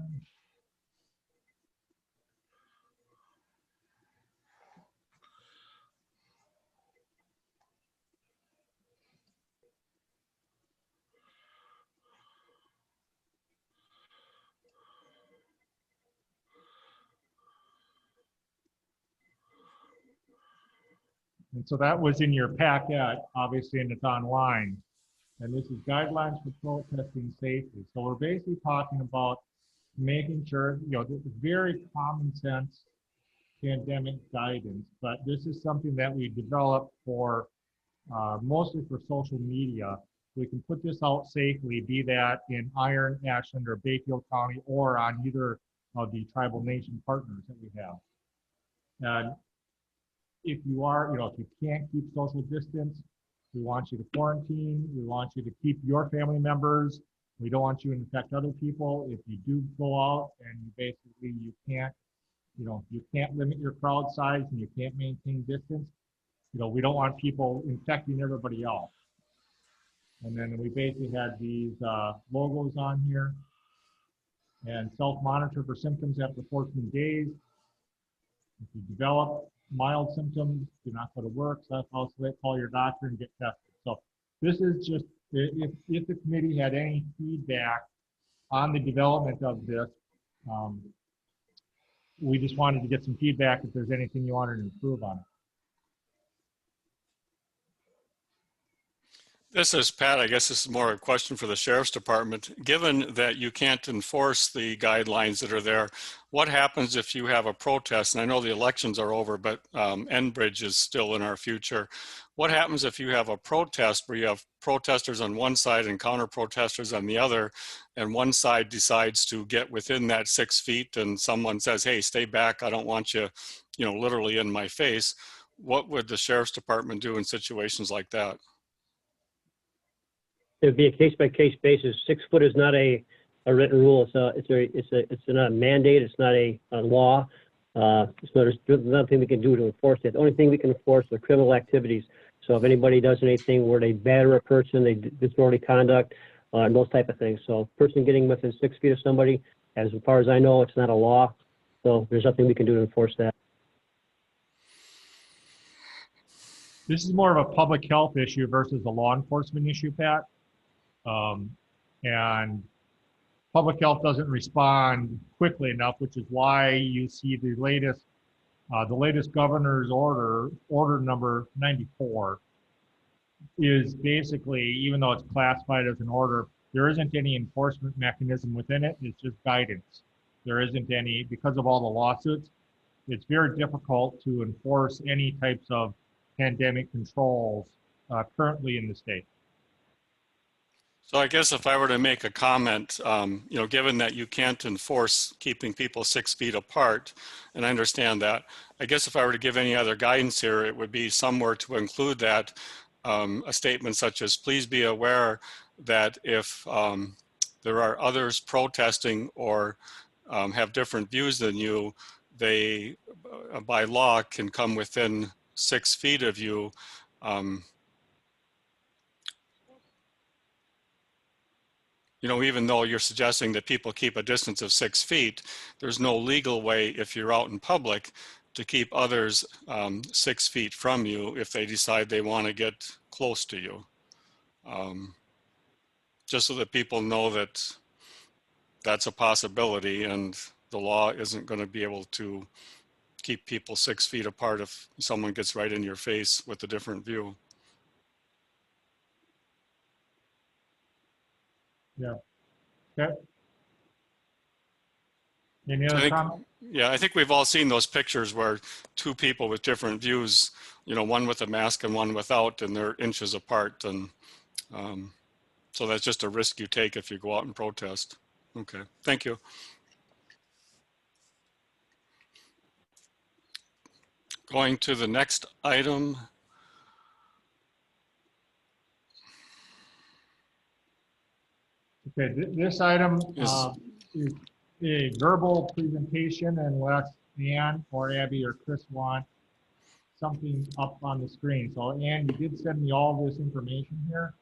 And so that was in your packet, obviously, and it's online. And this is guidelines for protesting safely. So we're basically talking about making sure, this is very common sense pandemic guidance, but this is something that we developed for mostly for social media. We can put this out safely, be that in Iron, Ashland, or Bayfield County, or on either of the tribal nation partners that we have. And if you are, if you can't keep social distance, we want you to quarantine. We want you to keep your family members. We don't want you to infect other people. If you do go out and you can't, you can't limit your crowd size and you can't maintain distance, we don't want people infecting everybody else. And then we basically had these logos on here, and self-monitor for symptoms after 14 days. If you develop mild symptoms, do not go to work. So that's also call your doctor and get tested. So this is just, if the committee had any feedback on the development of this, we just wanted to get some feedback if there's anything you wanted to improve on it. This is Pat. I guess this is more a question for the Sheriff's Department. Given that you can't enforce the guidelines that are there, what happens if you have a protest? And I know the elections are over, but Enbridge is still in our future. What happens if you have a protest where you have protesters on one side and counter protesters on the other, and one side decides to get within that 6 feet and someone says, hey, stay back, I don't want you, literally in my face? What would the Sheriff's Department do in situations like that? It'd be a case-by-case basis. 6 foot is not a written rule. It's not a mandate. It's not a law. So there's nothing we can do to enforce it. The only thing we can enforce are criminal activities. So if anybody does anything where they batter a person, they disorderly conduct, and those type of things. So a person getting within 6 feet of somebody, as far as I know, it's not a law. So there's nothing we can do to enforce that. This is more of a public health issue versus a law enforcement issue, Pat. And public health doesn't respond quickly enough, which is why you see the latest governor's order number 94 is basically, even though it's classified as an order, there isn't any enforcement mechanism within it. It's just guidance. There isn't any, because of all the lawsuits, it's very difficult to enforce any types of pandemic controls currently in the state. So I guess if I were to make a comment, given that you can't enforce keeping people 6 feet apart, and I understand that, I guess if I were to give any other guidance here, it would be somewhere to include that a statement such as, please be aware that if there are others protesting or have different views than you, they, by law, can come within 6 feet of you. Even though you're suggesting that people keep a distance of 6 feet, there's no legal way if you're out in public to keep others 6 feet from you if they decide they want to get close to you. Just so that people know that that's a possibility and the law isn't going to be able to keep people 6 feet apart if someone gets right in your face with a different view. Yeah. Okay. Any other comment? Yeah, I think we've all seen those pictures where two people with different views, one with a mask and one without, and they're inches apart. And so that's just a risk you take if you go out and protest. Okay, thank you. Going to the next item. Okay, this item is a verbal presentation unless Ann or Abby or Chris want something up on the screen. So Ann, you did send me all this information here.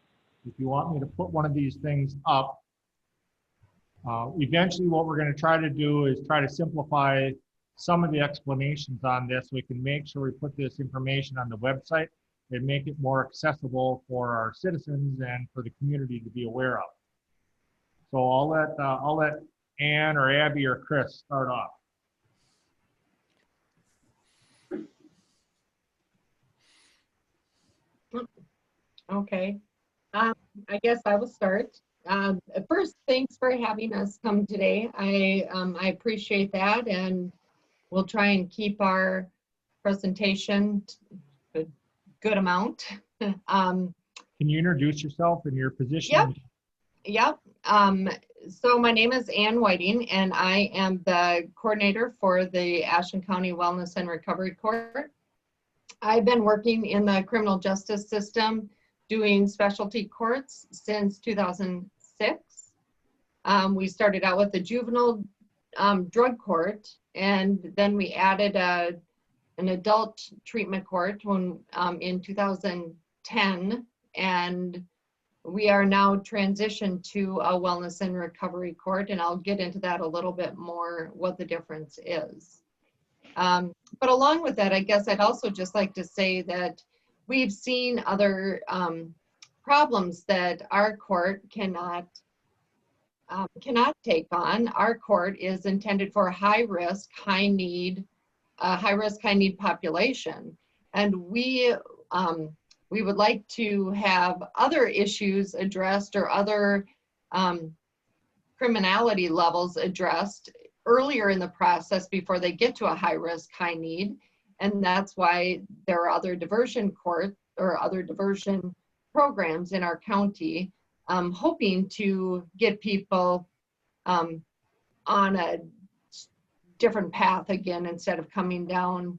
If you want me to put one of these things up, eventually what we're going to try to do is try to simplify some of the explanations on this so we can make sure we put this information on the website and make it more accessible for our citizens and for the community to be aware of. So I'll let Ann or Abby or Chris start off. Okay. I guess I will start. First, thanks for having us come today. I appreciate that, and we'll try and keep our presentation good amount. Can you introduce yourself and your position? Yep. So my name is Ann Whiting, and I am the coordinator for the Ashland County Wellness and Recovery Court. I've been working in the criminal justice system doing specialty courts since 2006. We started out with the juvenile drug court, and then we added an adult treatment court when, in 2010, and we are now transitioned to a wellness and recovery court, and I'll get into that a little bit more, what the difference is. But along with that, I guess I'd also just like to say that we've seen other problems that our court cannot take on. Our court is intended for a high-risk, high-need population, and we would like to have other issues addressed or other criminality levels addressed earlier in the process before they get to a high-risk, high-need, and that's why there are other diversion court or other diversion programs in our county, hoping to get people on a different path again instead of coming down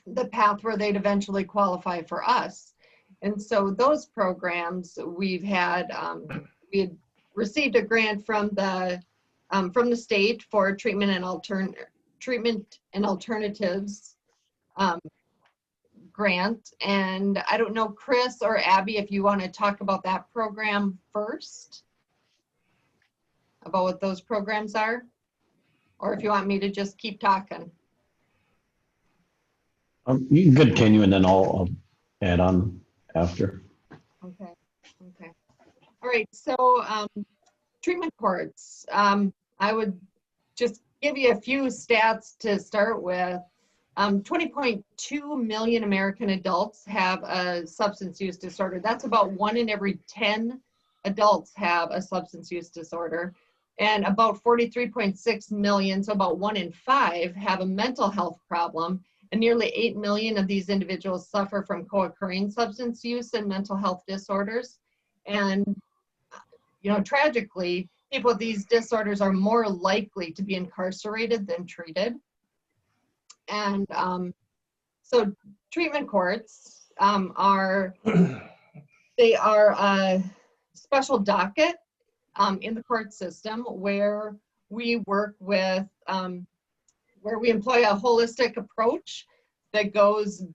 the path where they'd eventually qualify for us. And so those programs we had received a grant from the state for treatment and alternatives grant. And I don't know, Chris or Abby, if you want to talk about that program first, about what those programs are, or if you want me to just keep talking. You can continue and then I'll add on after. Okay. All right, so treatment courts. I would just give you a few stats to start with. 20.2 million American adults have a substance use disorder. That's about 1 in every 10 adults have a substance use disorder. And about 43.6 million, so about 1 in 5, have a mental health problem. And nearly 8 million of these individuals suffer from co-occurring substance use and mental health disorders. And, you know, tragically, people with these disorders are more likely to be incarcerated than treated. And so treatment courts are a special docket in the court system where we work with, where we employ a holistic approach that goes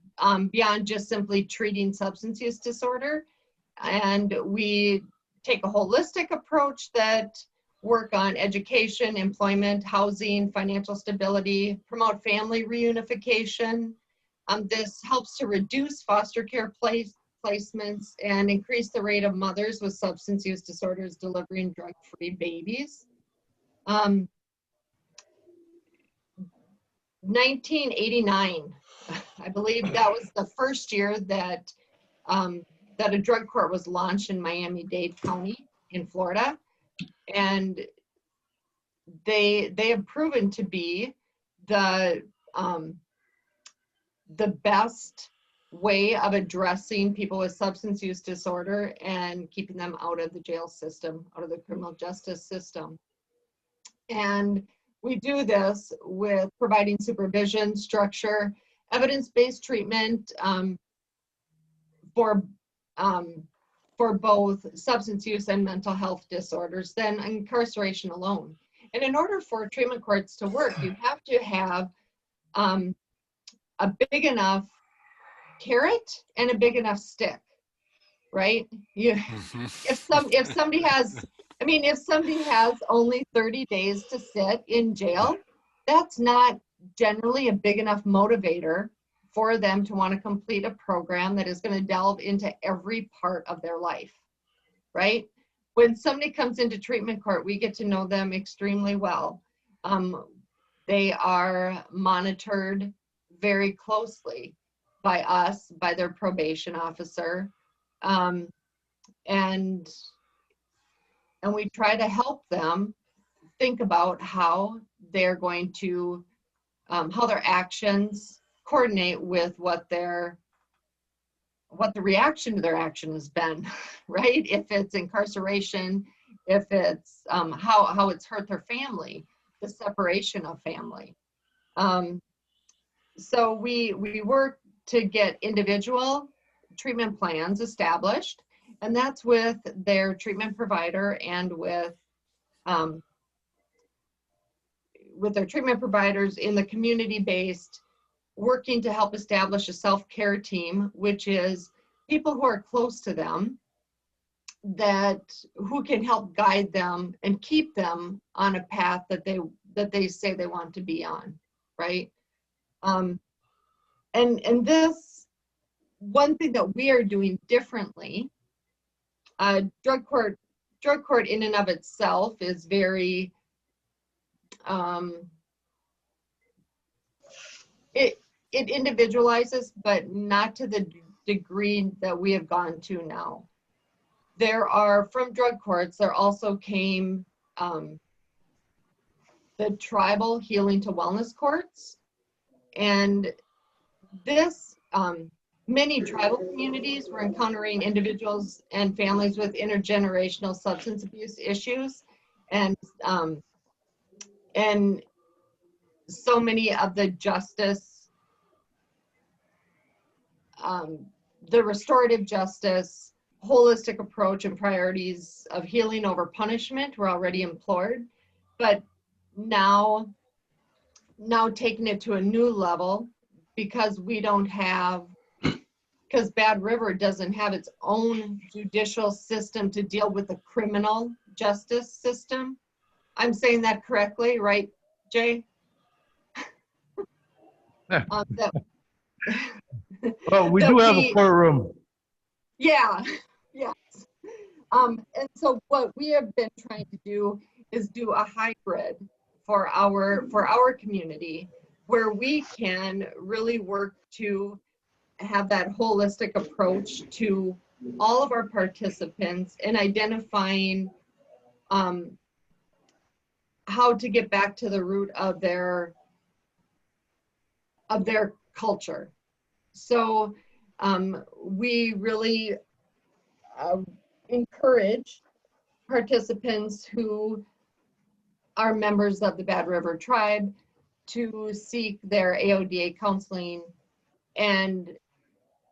beyond just simply treating substance use disorder. And we take a holistic approach that work on education, employment, housing, financial stability, promote family reunification. This helps to reduce foster care placements and increase the rate of mothers with substance use disorders delivering drug-free babies. 1989, I believe that was the first year that that a drug court was launched in Miami-Dade County in Florida. And they have proven to be the best way of addressing people with substance use disorder and keeping them out of the jail system, out of the criminal justice system. And we do this with providing supervision, structure, evidence-based treatment for both substance use and mental health disorders than incarceration alone. And in order for treatment courts to work, you have to have a big enough carrot and a big enough stick, right? If somebody has only 30 days to sit in jail, that's not generally a big enough motivator for them to want to complete a program that is going to delve into every part of their life, right? When somebody comes into treatment court, we get to know them extremely well. They are monitored very closely by us, by their probation officer. And we try to help them think about how they're going to, how their actions coordinate with what the reaction to their action has been, right? If it's incarceration, if it's how it's hurt their family, the separation of family. So we work to get individual treatment plans established, and that's with their treatment provider and with their treatment providers in the community-based, working to help establish a self-care team, which is people who are close to them, who can help guide them and keep them on a path that they say they want to be on, right? And this, one thing that we are doing differently, drug court in and of itself is very, it individualizes, but not to the degree that we have gone to now. There are, from drug courts, there also came the tribal healing to wellness courts. And this, many tribal communities were encountering individuals and families with intergenerational substance abuse issues. And so many of the justice, the restorative justice, holistic approach and priorities of healing over punishment were already employed, but now taking it to a new level, because because Bad River doesn't have its own judicial system to deal with the criminal justice system. I'm saying that correctly, right, Jay? Well, we do have a courtroom. Yeah, yes. And so what we have been trying to do is do a hybrid for our community, where we can really work to have that holistic approach to all of our participants and identifying how to get back to the root of their culture. So we really encourage participants who are members of the Bad River Tribe to seek their AODA counseling, and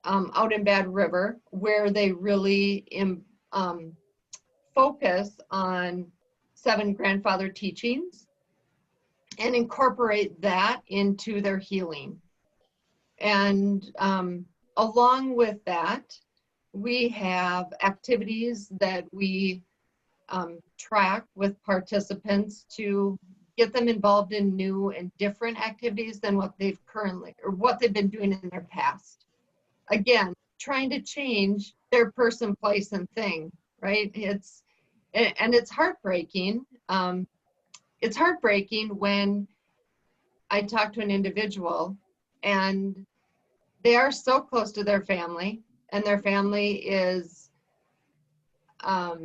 out in Bad River, where they really focus on 7 grandfather teachings and incorporate that into their healing. And along with that, we have activities that we track with participants to get them involved in new and different activities than what they've been doing in their past. Again, trying to change their person, place, and thing, right? It's heartbreaking. It's heartbreaking when I talk to an individual and they are so close to their family, and their family is, that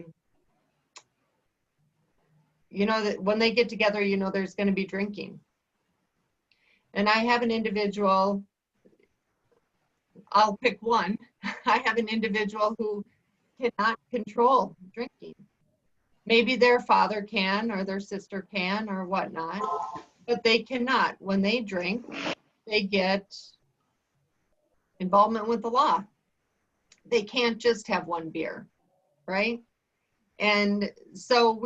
when they get together, there's going to be drinking. And I have an individual, I'll pick one. I have an individual who cannot control drinking. Maybe their father can, or their sister can, or whatnot, but they cannot. When they drink, they get involvement with the law. They can't just have one beer, right? And so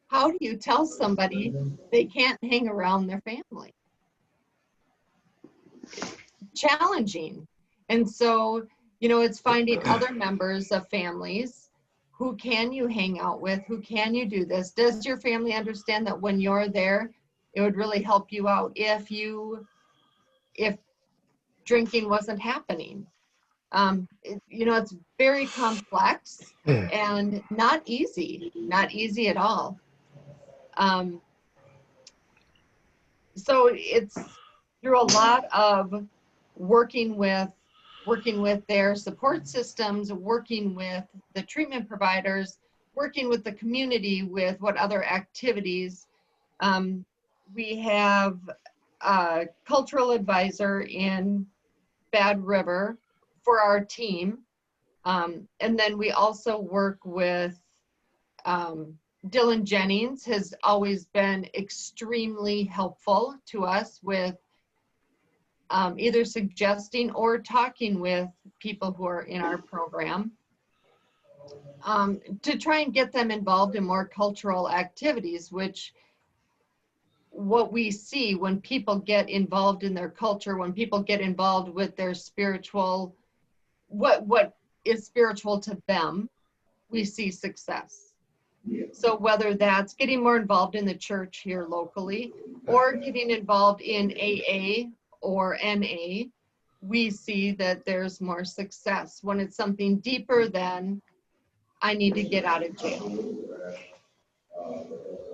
how do you tell somebody they can't hang around their family? Challenging. And so, it's finding other members of families. Who can you hang out with? Who can you do this? Does your family understand that when you're there, it would really help you out if drinking wasn't happening? It's very complex and not easy at all. So it's through a lot of working with working with their support systems, working with the treatment providers, working with the community with what other activities. We have a cultural advisor in Bad River for our team. And then we also work with Dylan Jennings has always been extremely helpful to us with either suggesting or talking with people who are in our program to try and get them involved in more cultural activities, which what we see when people get involved in their culture, when people get involved with their spiritual, what is spiritual to them, we see success. So whether that's getting more involved in the church here locally or getting involved in AA or NA, we see that there's more success when it's something deeper than I need to get out of jail.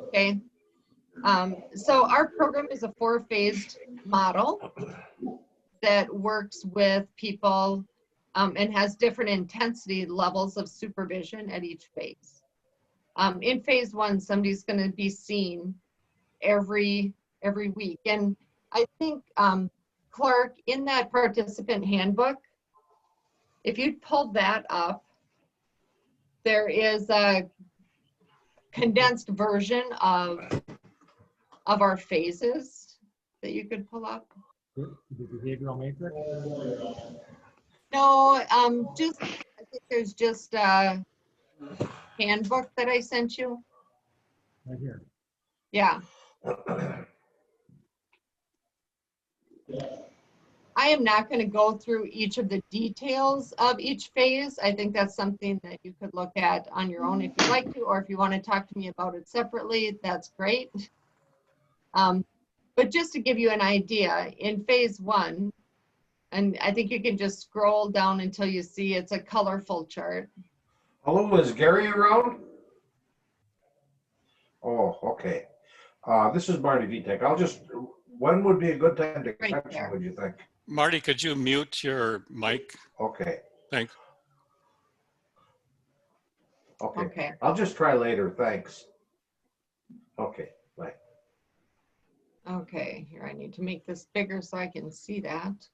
Okay. So our program is a 4-phased model that works with people and has different intensity levels of supervision at each phase. In phase 1, somebody's going to be seen every week. And I think, Clark, in that participant handbook, if you pulled that up, there is a condensed version of our phases that you could pull up. The behavioral matrix? No, just, I think there's just a handbook that I sent you. Right here. Yeah. I am not going to go through each of the details of each phase. I think that's something that you could look at on your own if you'd like to, or if you want to talk to me about it separately, that's great. But just to give you an idea, in phase 1, and I think you can just scroll down until you see it's a colorful chart. Hello, is Gary around? Oh, okay. This is Marty Vitek. When would be a good time to Right catch you, there. would you think? Marty, could you mute your mic? Okay, Thanks. okay. Okay. I'll just try later, thanks. Okay, bye. Okay, here I need to make this bigger so I can see that.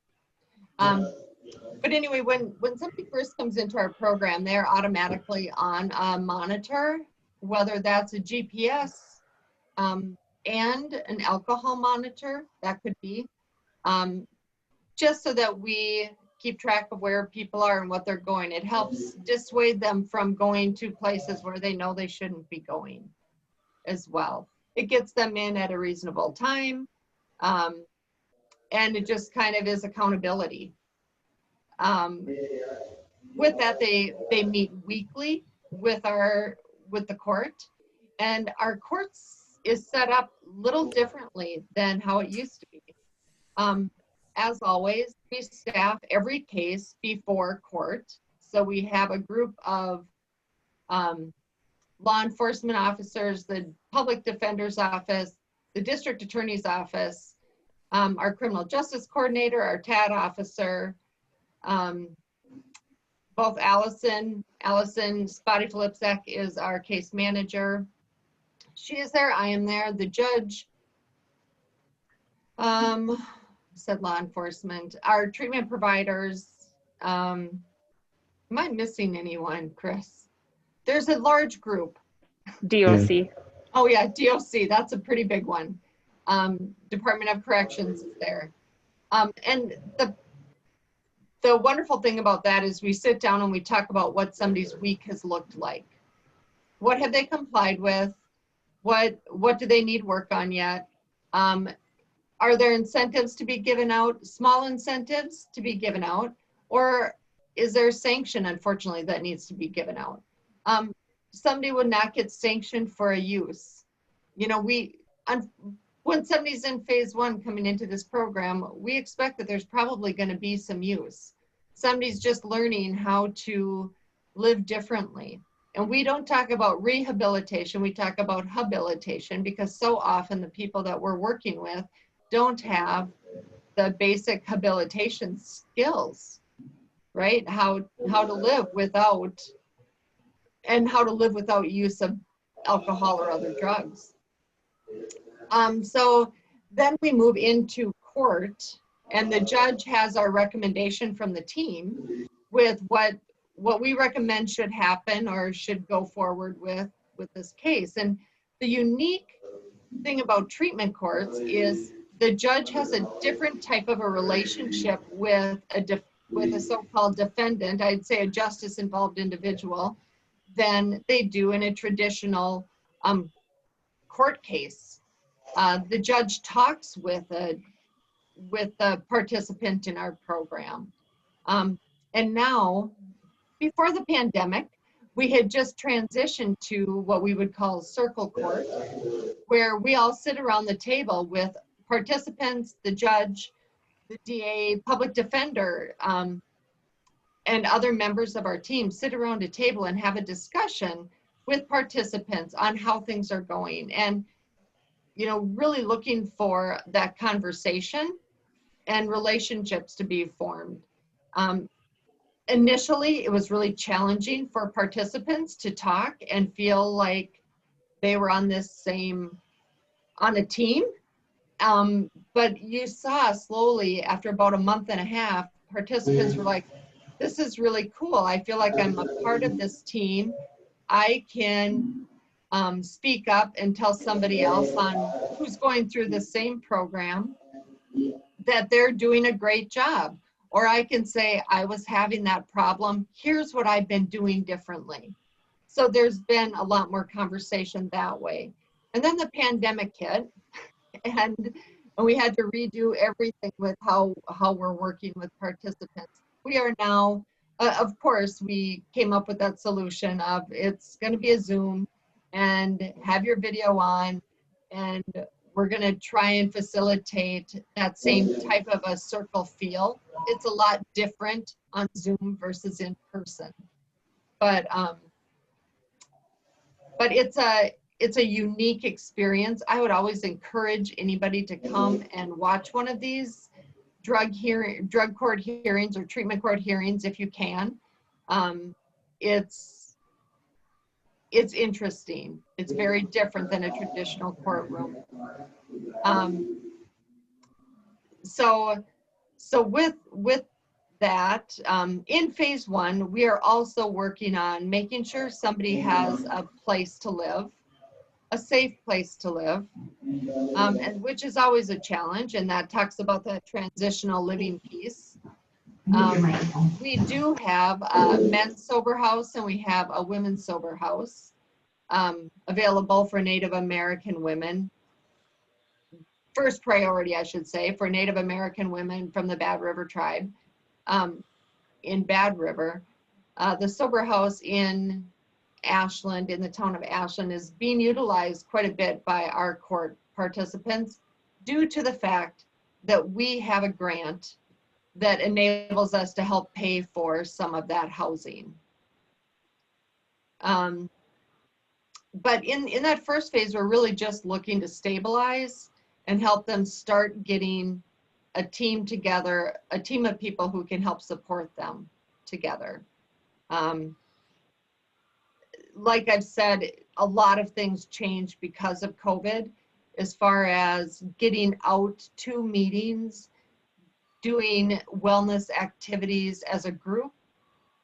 But anyway, when somebody first comes into our program, they're automatically on a monitor, whether that's a GPS and an alcohol monitor, that could be, just so that we keep track of where people are and what they're going. It helps dissuade them from going to places where they know they shouldn't be going as well. It gets them in at a reasonable time, and it just kind of is accountability. With that, they meet weekly with the court, and our courts is set up a little differently than how it used to be. As always, we staff every case before court. So we have a group of law enforcement officers, the public defender's office, the district attorney's office, our criminal justice coordinator, our TAD officer, both Allison Spotty Filipczak is our case manager. She is there, I am there, the judge, said law enforcement, our treatment providers. Am I missing anyone, Chris? There's a large group. DOC. Oh yeah, DOC, that's a pretty big one. Department of Corrections is there. And the wonderful thing about that is we sit down and we talk about what somebody's week has looked like. What have they complied with? What do they need work on yet? Are there incentives to be given out, small incentives to be given out, or is there sanction, unfortunately, that needs to be given out? Somebody would not get sanctioned for a use. You know, when somebody's in phase 1 coming into this program, we expect that there's probably going to be some use. Somebody's just learning how to live differently. And we don't talk about rehabilitation, we talk about habilitation, because so often the people that we're working with don't have the basic habilitation skills. right? How to live without, and how to live without use of alcohol or other drugs. So then we move into court, and the judge has our recommendation from the team with what we recommend should happen or should go forward with this case. And the unique thing about treatment courts is the judge has a different type of a relationship with a so-called defendant, I'd say a justice-involved individual, than they do in a traditional court case. The judge talks with the participant in our program. And now, before the pandemic, we had just transitioned to what we would call circle court, where we all sit around the table with participants, the judge, the DA, public defender, and other members of our team sit around a table and have a discussion with participants on how things are going. And, you know, really looking for that conversation and relationships to be formed. Initially, it was really challenging for participants to talk and feel like they were on a team. But you saw slowly, after about a month and a half, participants were like, this is really cool. I feel like I'm a part of this team. I can speak up and tell somebody else on who's going through the same program that they're doing a great job. Or I can say, I was having that problem. Here's what I've been doing differently. So there's been a lot more conversation that way. And then the pandemic hit, and we had to redo everything with how we're working with participants. We are now, of course, we came up with that solution of it's going to be a Zoom and have your video on, and we're going to try and facilitate that same type of a circle feel. It's a lot different on Zoom versus in person, but it's a unique experience. I would always encourage anybody to come and watch one of these drug court hearings or treatment court hearings if you can. It's interesting. It's very different than a traditional courtroom. So with that, in phase one, we are also working on making sure somebody has a place to live, a safe place to live, and which is always a challenge, and that talks about that transitional living piece. We do have a men's sober house and we have a women's sober house available for Native American women. First priority, I should say, for Native American women from the Bad River tribe in Bad River. The sober house in Ashland, in the town of Ashland, is being utilized quite a bit by our court participants due to the fact that we have a grant that enables us to help pay for some of that housing. But in that first phase, we're really just looking to stabilize and help them start getting a team together, a team of people who can help support them together. Like I've said, a lot of things changed because of COVID, as far as getting out to meetings, doing wellness activities as a group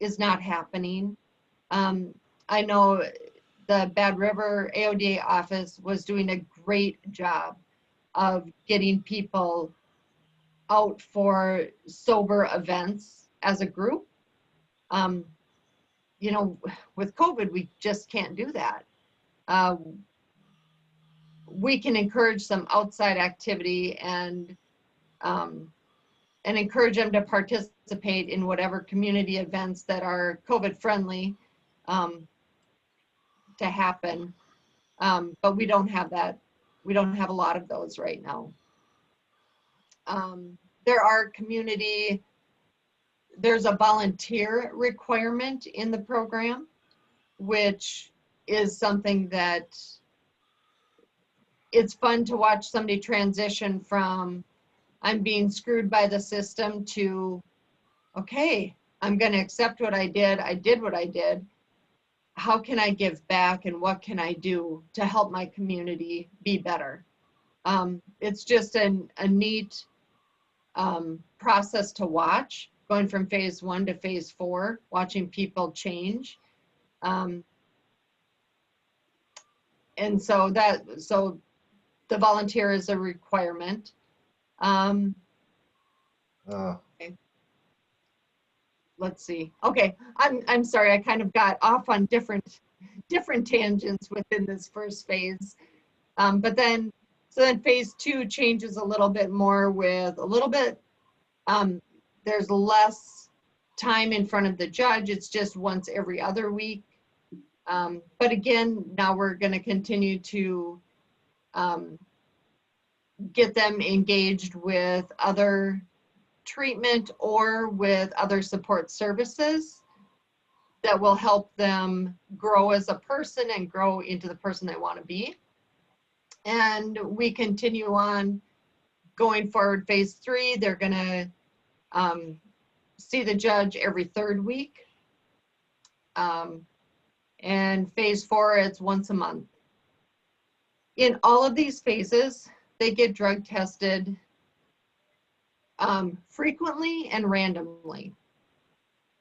is not happening. I know the Bad River AODA office was doing a great job of getting people out for sober events as a group. You know, with COVID, we just can't do that. We can encourage some outside activity and encourage them to participate in whatever community events that are COVID friendly to happen. But we don't have that. We don't have a lot of those right now. There's a volunteer requirement in the program, which is something that it's fun to watch somebody transition from I'm being screwed by the system to, okay, I'm going to accept what I did what I did. How can I give back and what can I do to help my community be better? It's just a neat process to watch, going from phase 1 to phase 4, watching people change. And so the volunteer is a requirement. Okay. Let's see. Okay, I'm sorry, I kind of got off on different tangents within this first phase. But then phase 2 changes a little bit more with a little bit, there's less time in front of the judge. It's just once every other week. But again, now we're going to continue to get them engaged with other treatment or with other support services that will help them grow as a person and grow into the person they want to be. And we continue on going forward. Phase 3, they're going to see the judge every 3rd week. And phase 4, it's once a month. In all of these phases, they get drug tested frequently and randomly.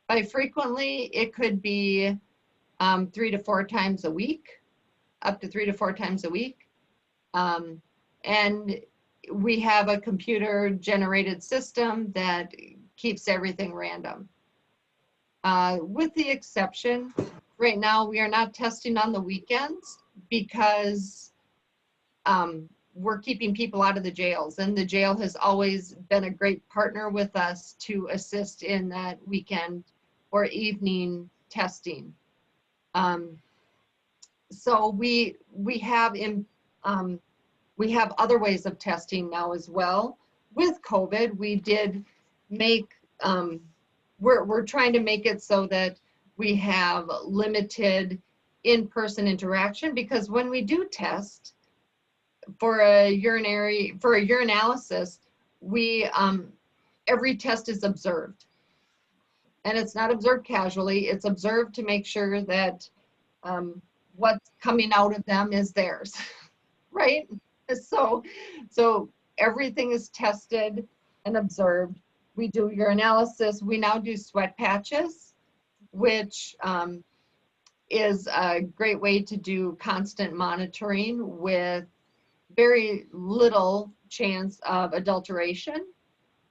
By frequently, it could be 3 to 4 times a week, up to 3 to 4 times a week. And we have a computer generated system that keeps everything random. With the exception, right now we are not testing on the weekends because we're keeping people out of the jails, and the jail has always been a great partner with us to assist in that weekend or evening testing. So we have other ways of testing now as well. With COVID, we did make, we're trying to make it so that we have limited in-person interaction, because when we do test for a urinalysis, we every test is observed, and it's not observed casually. It's observed to make sure that what's coming out of them is theirs, right? So everything is tested and observed. We do urinalysis. We now do sweat patches, which is a great way to do constant monitoring with very little chance of adulteration.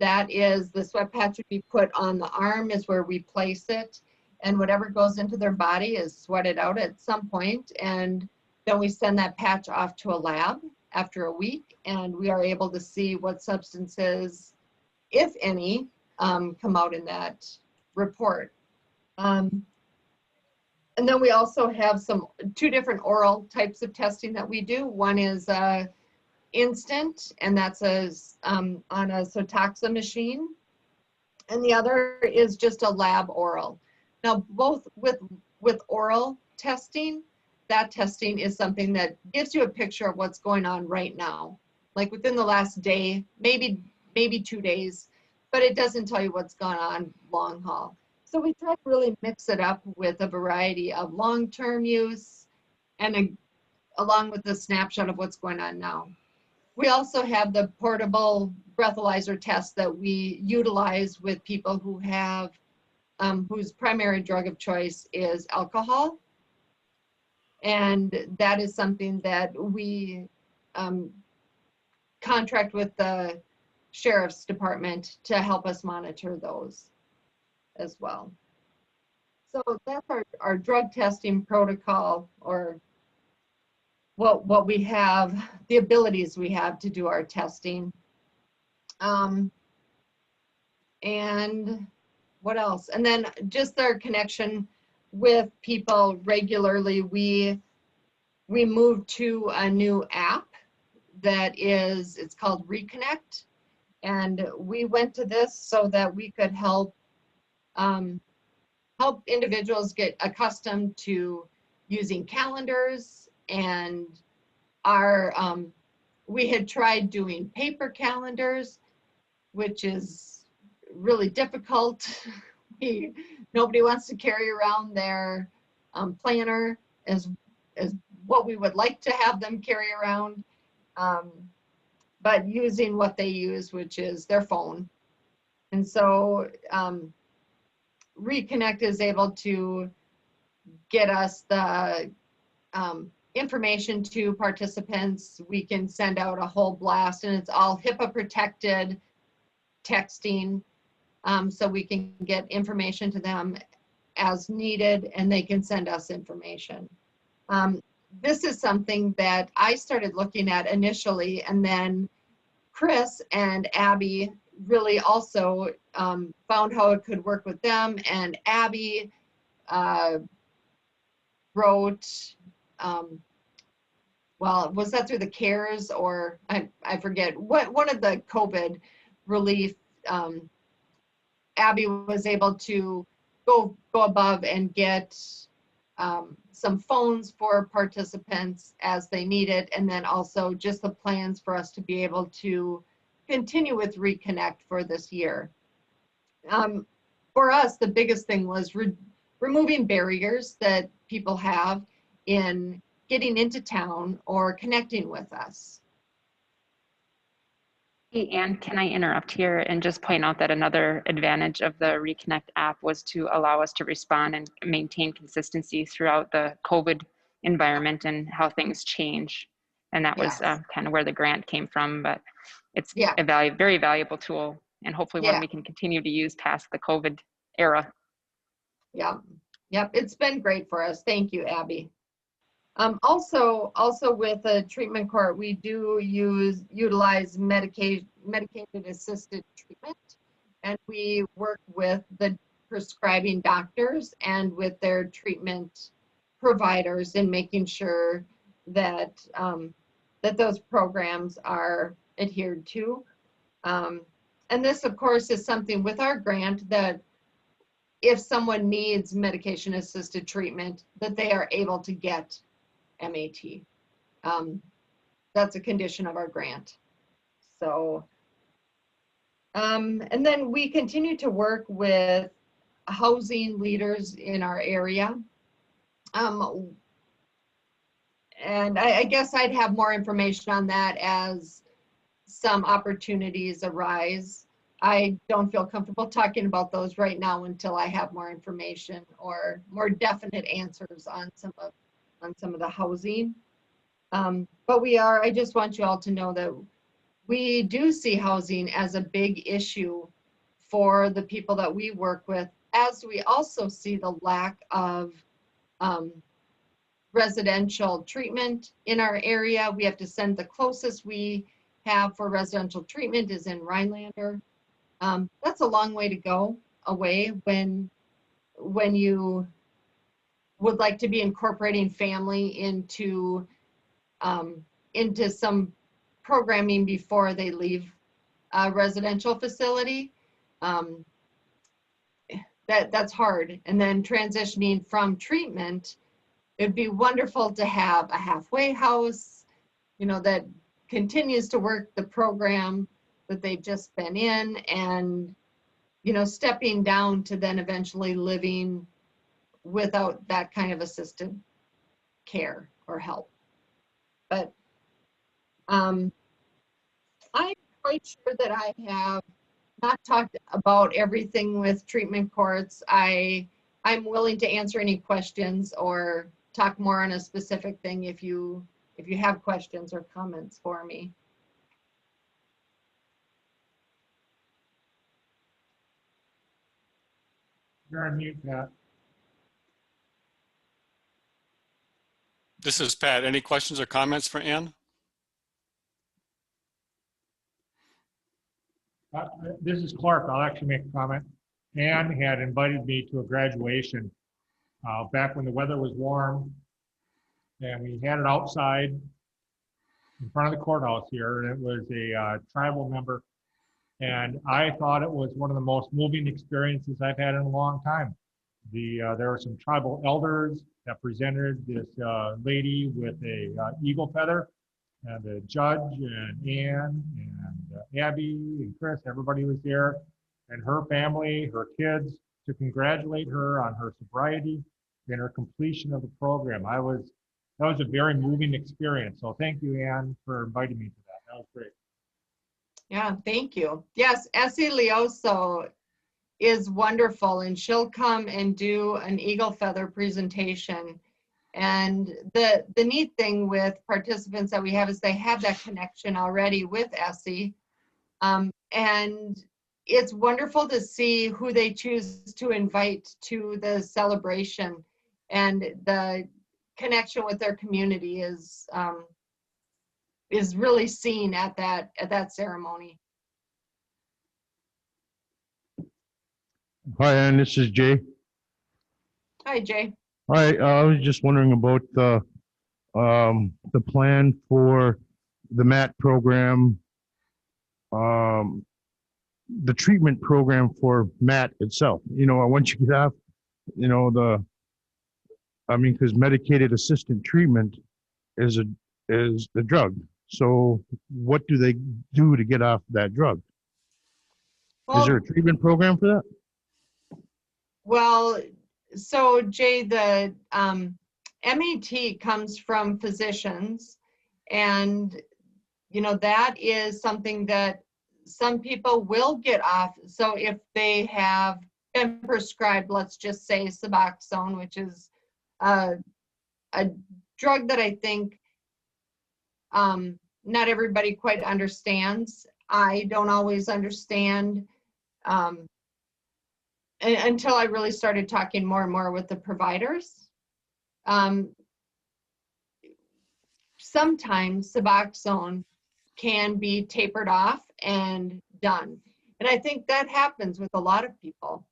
That is, the sweat patch would be put on the arm is where we place it, and whatever goes into their body is sweated out at some point, and then we send that patch off to a lab after a week, and we are able to see what substances, if any, come out in that report. And then we also have 2 different oral types of testing that we do. One is instant, and that's on a Sotoxa machine. And the other is just a lab oral. Now, both with oral testing, that testing is something that gives you a picture of what's going on right now, like within the last day, maybe 2 days, but it doesn't tell you what's gone on long haul. So we try to really mix it up with a variety of long-term use and along with the snapshot of what's going on now. We also have the portable breathalyzer test that we utilize with people who have, whose primary drug of choice is alcohol. And that is something that we contract with the Sheriff's Department to help us monitor those as well. So that's our drug testing protocol, or what we have, the abilities we have to do our testing. And what else? And then just their connection with people regularly. We moved to a new app that it's called Reconnect. And we went to this so that we could help individuals get accustomed to using calendars. And we had tried doing paper calendars, which is really difficult Nobody wants to carry around their planner as what we would like to have them carry around, but using what they use, which is their phone. And so Reconnect is able to get us the information to participants. We can send out a whole blast, and it's all HIPAA protected texting, so we can get information to them as needed, and they can send us information. This is something that I started looking at initially, and then Chris and Abby really also found how it could work with them, and Abby wrote, well, was that through the CARES, or I forget what, one of the COVID relief, Abby was able to go above and get some phones for participants as they need it, and then also just the plans for us to be able to continue with Reconnect for this year. For us, the biggest thing was removing barriers that people have in getting into town or connecting with us. Hey, Anne, can I interrupt here and just point out that another advantage of the Reconnect app was to allow us to respond and maintain consistency throughout the COVID environment and how things change. And that was kind of where the grant came from, but it's a very valuable tool, and hopefully one we can continue to use past the COVID era. Yep, it's been great for us. Thank you, Abby. Also with the treatment court, we do utilize medicated assisted treatment, and we work with the prescribing doctors and with their treatment providers in making sure that that those programs are adhered to. And this, of course, is something with our grant that if someone needs medication assisted treatment, that they are able to get MAT. That's a condition of our grant. So, and then we continue to work with housing leaders in our area. And I guess I'd have more information on that as some opportunities arise. I don't feel comfortable talking about those right now until I have more information or more definite answers on some of the housing. But I just want you all to know that we do see housing as a big issue for the people that we work with, as we also see the lack of residential treatment in our area. We have to send the closest we have for residential treatment is in Rhinelander. That's a long way to go away when you would like to be incorporating family into some programming before they leave a residential facility. That's hard. And then transitioning from treatment, it'd be wonderful to have a halfway house, that continues to work the program that they've just been in, and stepping down to then eventually living without that kind of assisted care or help. But I'm quite sure that I have not talked about everything with treatment courts. I'm willing to answer any questions or talk more on a specific thing if you have questions or comments for me. You're on mute, Pat. This is Pat. Any questions or comments for Ann? This is Clark. I'll actually make a comment. Ann had invited me to a graduation back when the weather was warm, and we had it outside in front of the courthouse here, and it was a tribal member, and I thought it was one of the most moving experiences I've had in a long time. There were some tribal elders that presented this lady with a eagle feather, and the judge and Ann and Abby and Chris, everybody was there, and her family, her kids, to congratulate her on her sobriety and her completion of the program. That was a very moving experience. So thank you, Ann, for inviting me to that. That was great. Yeah, thank you. Yes, Essie Leoso is wonderful, and she'll come and do an eagle feather presentation. And the neat thing with participants that we have is they have that connection already with Essie. And it's wonderful to see who they choose to invite to the celebration, and the connection with their community is really seen at that ceremony. Hi, Ann, this is Jay. Hi, Jay. Hi, I was just wondering about the plan for the MAT program, the treatment program for MAT itself. You know, once you get off, you know, because medicated assisted treatment is the drug. So what do they do to get off that drug? Is there a treatment program for that? Well, so Jay, the MAT comes from physicians, and you know that is something that some people will get off. So if they have been prescribed, let's just say Suboxone, which is a drug that I think not everybody quite understands. I don't always understand until I really started talking more and more with the providers. Sometimes Suboxone can be tapered off and done. And I think that happens with a lot of people.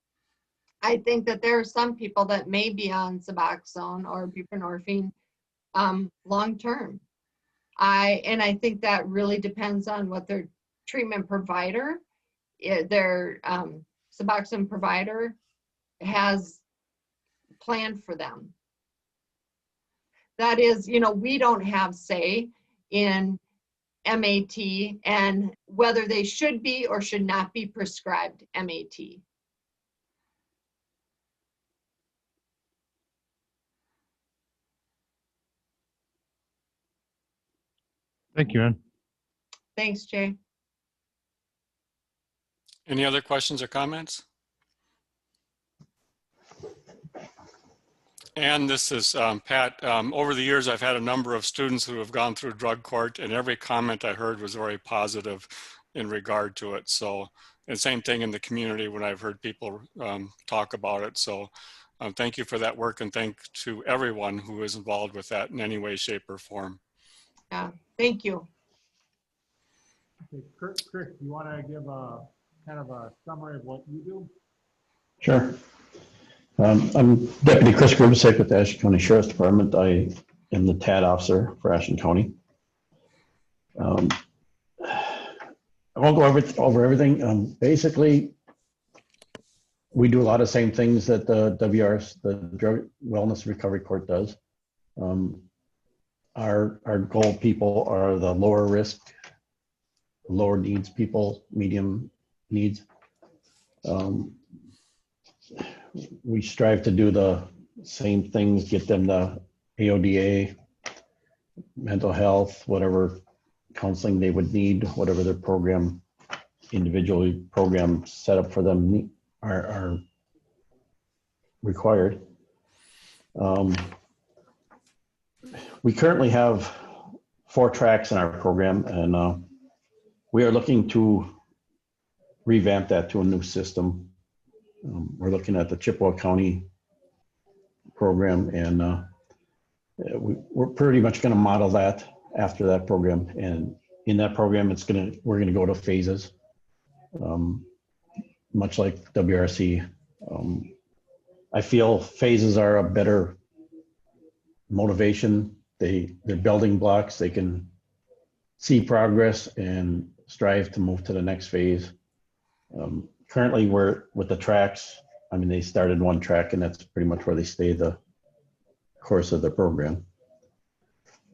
I think that there are some people that may be on Suboxone or buprenorphine long-term. And I think that really depends on what their treatment provider, their Suboxone provider has planned for them. That is, you know, we don't have say in MAT and whether they should be or should not be prescribed MAT. Thank you, Ann. Thanks, Jay. Any other questions or comments? And this is Pat. Over the years, I've had a number of students who have gone through drug court, and every comment I heard was very positive in regard to it. So, and same thing in the community when I've heard people talk about it. So thank you for that work, and thank to everyone who is involved with that in any way, shape, or form. Yeah, thank you. Okay, Chris, you want to give a kind of a summary of what you do? Sure. I'm Deputy Chris Grubasek with the Ashland County Sheriff's Department. I am the TAD officer for Ashland County. I won't go over everything. Basically, we do a lot of the same things that the WRS, the Drug Wellness Recovery Court, does. Our goal people are the lower risk, lower needs people, medium needs. We strive to do the same things, get them the AODA, mental health, whatever counseling they would need, whatever their program, individually program set up for them are required. We currently have 4 tracks in our program, and we are looking to revamp that to a new system. We're looking at the Chippewa County program, and we're pretty much going to model that after that program. And in that program, we're going to go to phases, much like WRC. I feel phases are a better motivation. They're building blocks. They can see progress and strive to move to the next phase. Currently, we're with the tracks. I mean, they started one track, and that's pretty much where they stay the course of the program.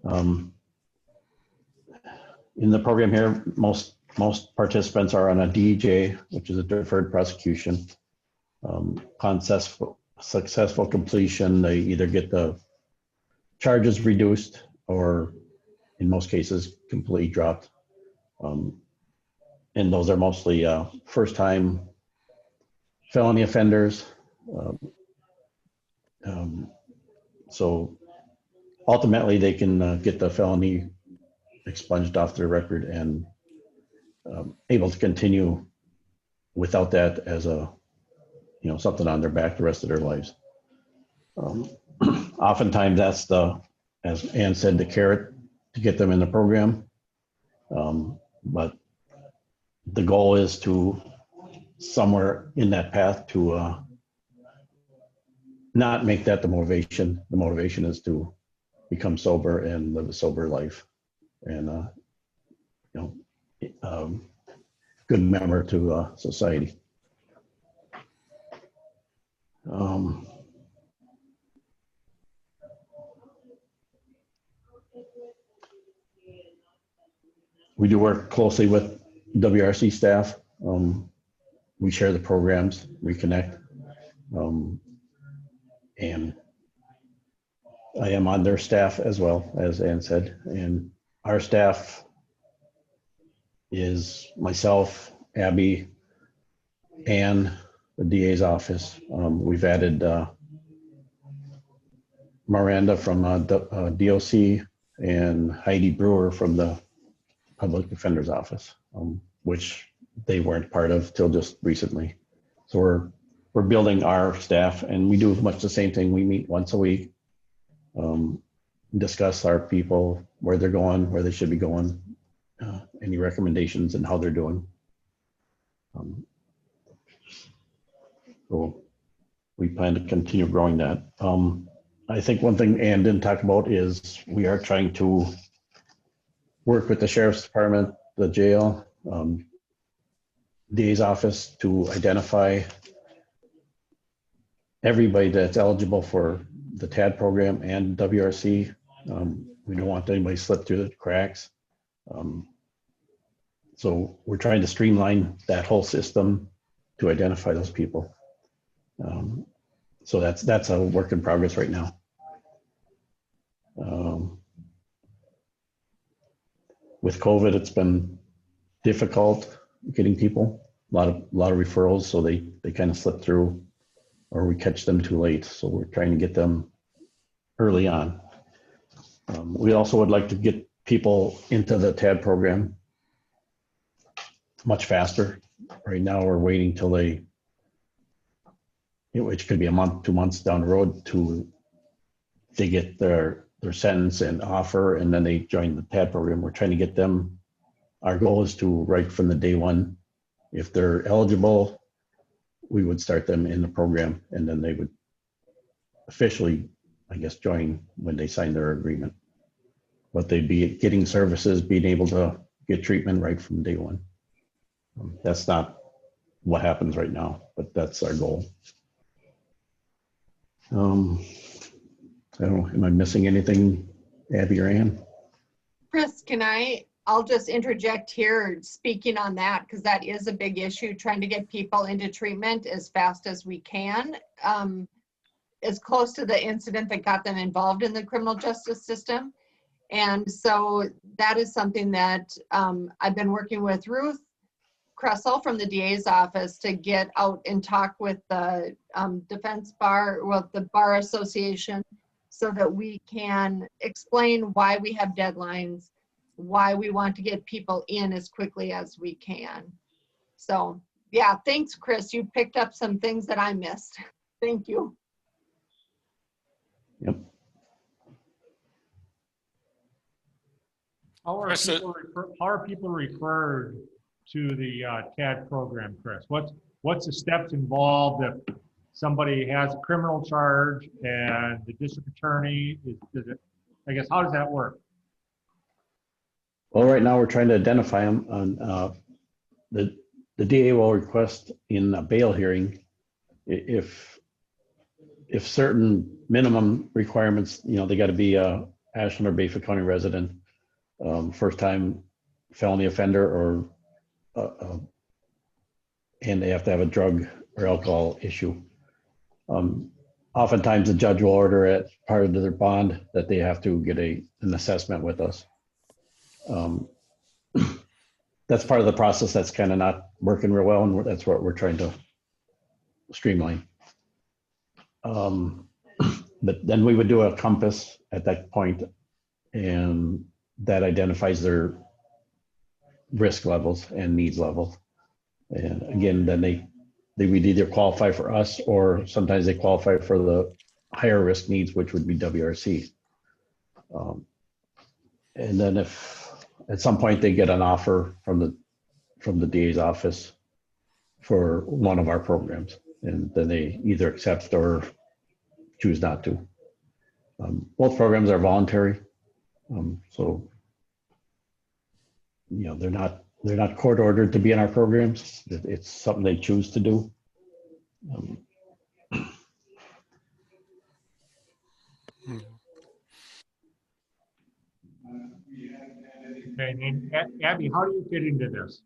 In the program here, most participants are on a DJ, which is a deferred prosecution. upon successful completion, they either get the charges reduced or in most cases completely dropped. And those are mostly first-time felony offenders. So ultimately, they can get the felony expunged off their record and able to continue without that as a, something on their back the rest of their lives. Oftentimes, that's the, as Ann said, the carrot to get them in the program. But the goal is to somewhere in that path to not make that the motivation. The motivation is to become sober and live a sober life, and good member to society. We do work closely with WRC staff. We share the programs, we connect. And I am on their staff as well, as Ann said. And our staff is myself, Abby, Ann, the DA's office. We've added Miranda from DOC and Heidi Brewer from the Public Defender's Office, which they weren't part of till just recently. So we're building our staff, and we do much the same thing. We meet once a week, discuss our people, where they're going, where they should be going, any recommendations and how they're doing. So we plan to continue growing that. I think one thing Ann didn't talk about is we are trying to work with the Sheriff's Department, the jail, DA's office to identify everybody that's eligible for the TAD program and WRC. We don't want anybody to slip through the cracks. So we're trying to streamline that whole system to identify those people. So that's a work in progress right now. With COVID, it's been difficult getting people, a lot of referrals, so they kind of slip through, or we catch them too late. So we're trying to get them early on. We also would like to get people into the TAD program much faster. Right now, we're waiting till they, which could be a month, 2 months down the road, they get their sentence and offer, and then they join the TAD program. We're trying to get them. Our goal is to, right from the day one, if they're eligible, we would start them in the program, and then they would officially, I guess, join when they sign their agreement. But they'd be getting services, being able to get treatment right from day one. That's not what happens right now, but that's our goal. I don't know, am I missing anything, Abby or Ann? Chris, I'll just interject here, speaking on that, because that is a big issue, trying to get people into treatment as fast as we can, as close to the incident that got them involved in the criminal justice system. And so that is something that I've been working with Ruth Kressel from the DA's office to get out and talk with the defense bar, well, the Bar Association, so that we can explain why we have deadlines, why we want to get people in as quickly as we can. So yeah, thanks, Chris. You picked up some things that I missed. Thank you. Yep. How are people referred to the TAD program, Chris? What's the steps involved if somebody has a criminal charge and the district attorney I guess, how does that work? Well, right now we're trying to identify them. On the DA will request in a bail hearing if certain minimum requirements, they got to be a Ashland or Bayford County resident, first-time felony offender, or and they have to have a drug or alcohol issue. Oftentimes the judge will order it part of their bond that they have to get an assessment with us. That's part of the process that's kind of not working real well, and that's what we're trying to streamline. But then we would do a compass at that point, and that identifies their risk levels and needs levels. And again, then they would either qualify for us, or sometimes they qualify for the higher risk needs, which would be WRC. And then if at some point they get an offer from the DA's office for one of our programs, and then they either accept or choose not to. Both programs are voluntary, so you know they're not court ordered to be in our programs. It's something they choose to do. Okay, and Abby, how do you fit into this?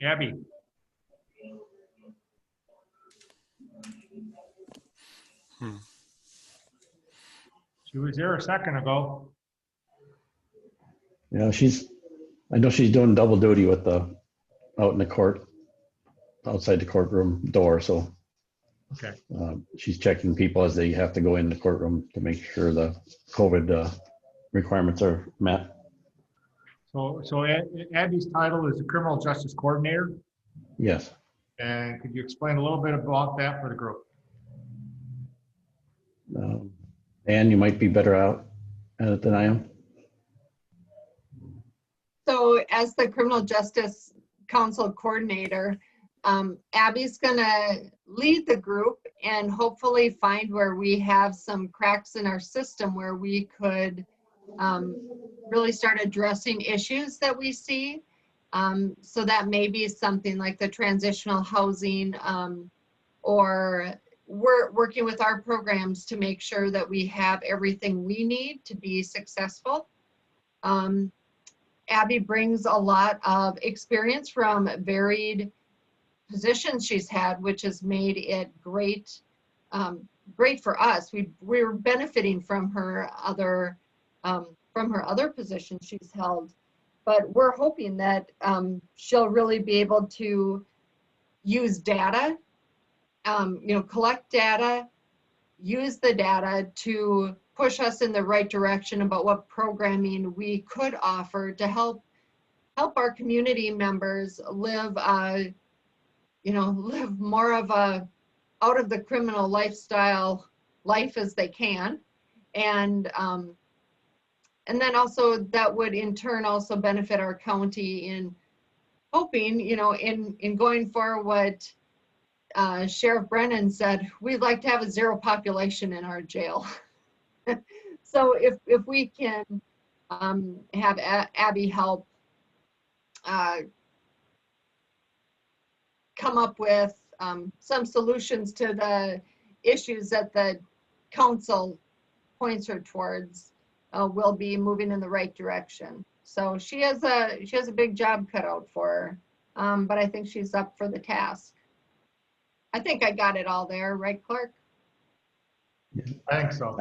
Abby. She was there a second ago. You know, I know she's doing double duty with out in the court, outside the courtroom door. So Okay. She's checking people as they have to go in the courtroom to make sure the COVID requirements are met. So Abby's title is the Criminal Justice Coordinator. Yes. And could you explain a little bit about that for the group? And you might be better out at it than I am. So as the Criminal Justice Council Coordinator, Abby's gonna lead the group and hopefully find where we have some cracks in our system where we could really start addressing issues that we see. So that may be something like the transitional housing, or we're working with our programs to make sure that we have everything we need to be successful. Abby brings a lot of experience from varied positions she's had, which has made it great, great for us. We're benefiting from her other positions she's held, but we're hoping that she'll really be able to use data, collect data, use the data to push us in the right direction about what programming we could offer to help our community members live live more of a out of the criminal lifestyle life as they can. And then also that would in turn also benefit our county in hoping, in going for what Sheriff Brennan said, we'd like to have a zero population in our jail. So if we can have Abby help come up with some solutions to the issues that the council points her towards, we'll be moving in the right direction. So she has a big job cut out for her, but I think she's up for the task. I think I got it all there, right, Clark? I think so.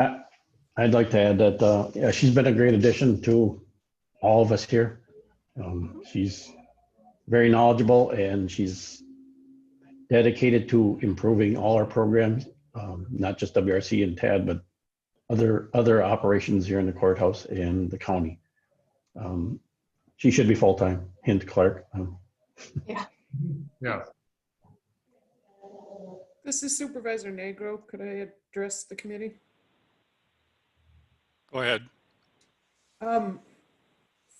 I'd like to add that she's been a great addition to all of us here. She's very knowledgeable and she's dedicated to improving all our programs, not just WRC and TAD, but other operations here in the courthouse and the county. She should be full-time, hint Clark. Yeah. Yeah. This is Supervisor Negro. Could I address the committee? Go ahead.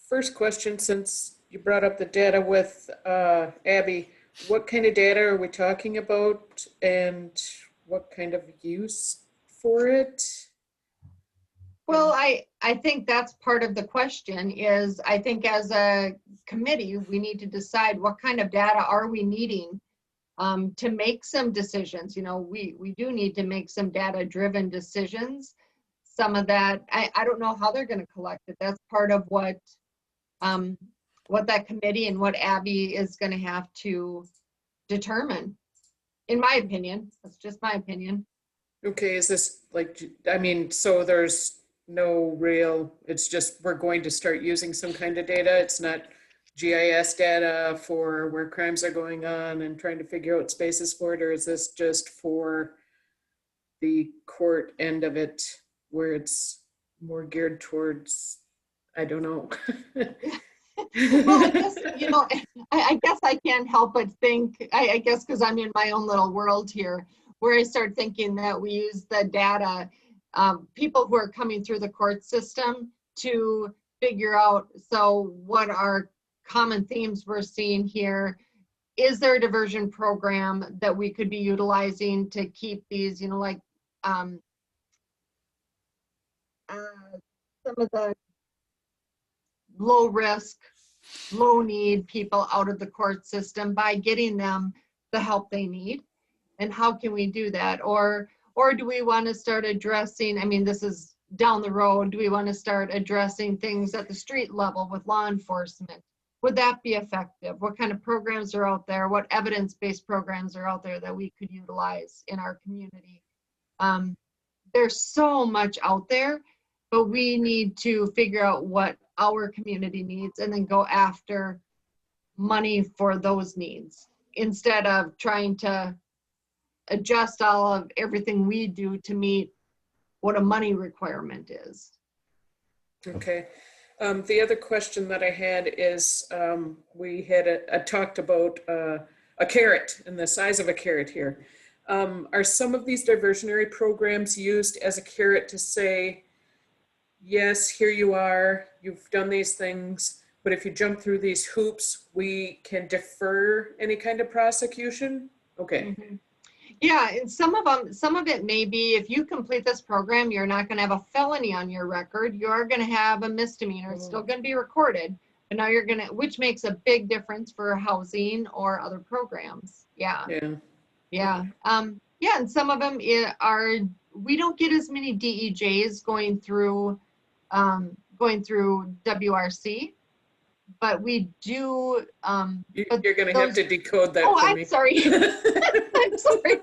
First question, since you brought up the data with Abby, what kind of data are we talking about and what kind of use for it? Well, I think that's part of the question is, I think as a committee, we need to decide what kind of data are we needing to make some decisions. We do need to make some data-driven decisions. some of that. I don't know how they're going to collect it. That's part of what that committee and what Abby is going to have to determine, in my opinion. That's just my opinion. Okay, is this like, I mean, so there's no real, it's just we're going to start using some kind of data. It's not GIS data for where crimes are going on and trying to figure out spaces for it, or is this just for the court end of it where it's more geared towards, I don't know. Well, I guess, you know, I guess I can't help but think, I guess because I'm in my own little world here, where I start thinking that we use the data, people who are coming through the court system to figure out, so what are common themes we're seeing here? Is there a diversion program that we could be utilizing to keep these, you know, like some of the low risk, low need people out of the court system by getting them the help they need? And how can we do that? Or do we want to start addressing, I mean, this is down the road, do we want to start addressing things at the street level with law enforcement? Would that be effective? What kind of programs are out there? What evidence-based programs are out there that we could utilize in our community? There's so much out there, but we need to figure out what our community needs and then go after money for those needs instead of trying to adjust all of everything we do to meet what a money requirement is. Okay. The other question that I had is, we had talked about a carrot and the size of a carrot here. Are some of these diversionary programs used as a carrot to say, yes, here you are, you've done these things, but if you jump through these hoops, we can defer any kind of prosecution? Okay. Mm-hmm. Yeah, and some of it may be, if you complete this program, you're not going to have a felony on your record. You're going to have a misdemeanor. It's still going to be recorded, but now you're going to, which makes a big difference for housing or other programs. Yeah. Yeah. Yeah. Yeah, and some of them are, we don't get as many DEJs going through WRC, but we do. You're going to have to decode that for me. I'm sorry. I'm sorry.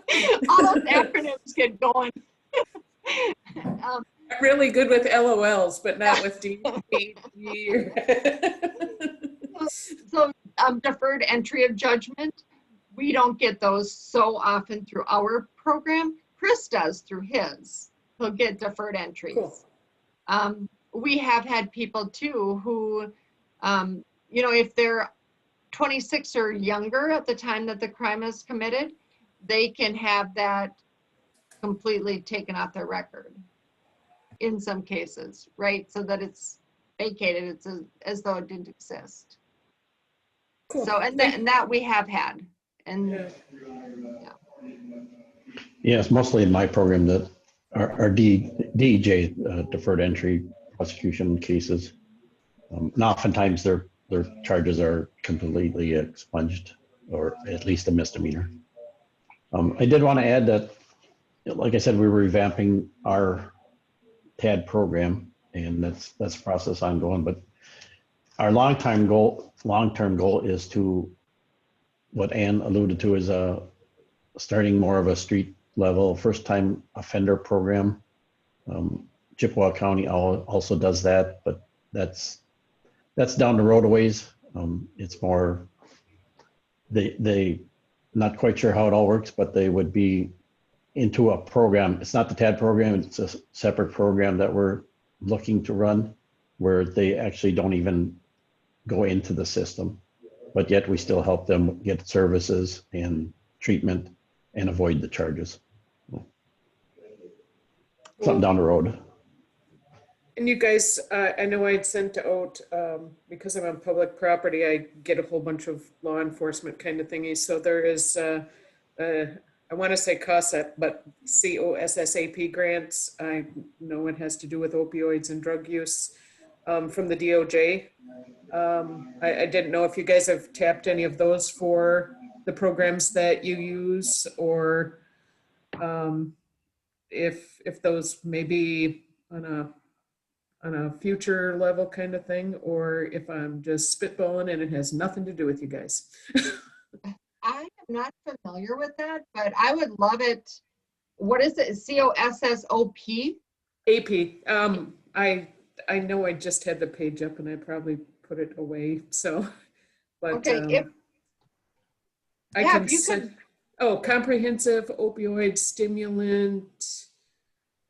All those acronyms get going. I'm really good with LOLs, but not with DEG. So deferred entry of judgment, we don't get those so often through our program. Chris does through his. He'll get deferred entries. Cool. We have had people too who, you know, if they're 26 or younger at the time that the crime is committed, they can have that completely taken off their record in some cases, right? So that it's vacated, it's as though it didn't exist. Cool. So, and that we have had. And yeah. Yes, mostly in my program that our DEJ, deferred entry prosecution cases, and oftentimes their charges are completely expunged, or at least a misdemeanor. I did want to add that, like I said, we were revamping our TAD program, and that's a process ongoing. But our long-term goal is to, what Ann alluded to, is starting more of a street level first-time offender program. Chippewa County also does that, but that's down the road a ways. It's more, they not quite sure how it all works, but they would be into a program. It's not the TAD program, it's a separate program that we're looking to run, where they actually don't even go into the system, but yet we still help them get services and treatment and avoid the charges. Something down the road. And you guys, I know I'd sent out, because I'm on public property, I get a whole bunch of law enforcement kind of thingies. So there is, I want to say COSSAP, but COSSAP grants. I know it has to do with opioids and drug use, from the DOJ. I didn't know if you guys have tapped any of those for the programs that you use, or if those maybe on a future level kind of thing, or if I'm just spitballing and it has nothing to do with you guys. I am not familiar with that, but I would love it. What is it? COSSOP? AP. I know I just had the page up and I probably put it away, so, but Okay, I yeah, can if you send, could, oh, comprehensive opioid stimulant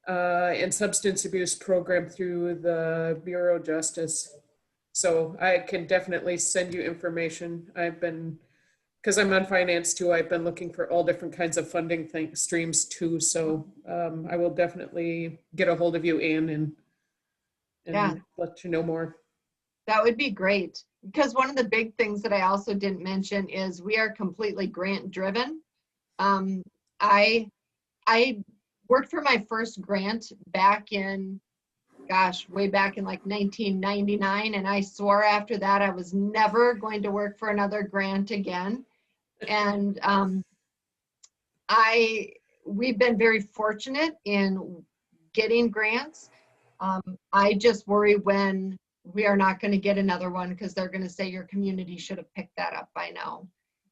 and substance abuse program through the Bureau of Justice. So I can definitely send you information. I've been, because I'm on finance too, I've been looking for all different kinds of funding streams too. So I will definitely get a hold of you, Ann, and Yeah. let you know more. that would be great. Because one of the big things that I also didn't mention is we are completely grant driven. I worked for my first grant back in, gosh, way back in like 1999. And I swore after that I was never going to work for another grant again. And we've been very fortunate in getting grants. I just worry when we are not going to get another one because they're going to say your community should have picked that up by now.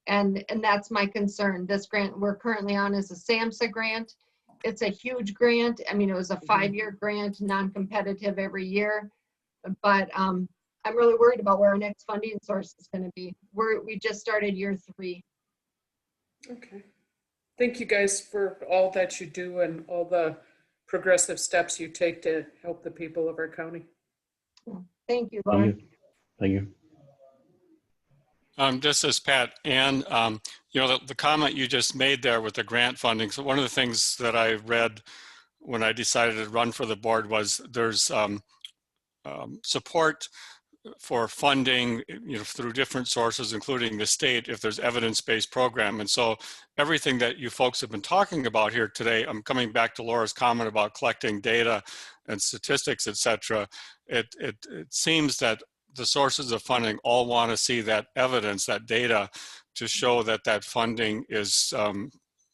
And that's my concern. This grant we're currently on is a SAMHSA grant. It's a huge grant. I mean, it was a 5-year grant, non-competitive every year. But I'm really worried about where our next funding source is going to be. We just started year 3. Okay. Thank you guys for all that you do and all the progressive steps you take to help the people of our county. Thank you, Thank Lauren. you. Thank you. This is Pat. And, you know, the comment you just made there with the grant funding. So one of the things that I read when I decided to run for the board was there's support for funding, you know, through different sources, including the state, if there's evidence-based program. And so everything that you folks have been talking about here today, I'm coming back to Laura's comment about collecting data and statistics, et cetera. It seems that the sources of funding all want to see that evidence, that data, to show that that funding is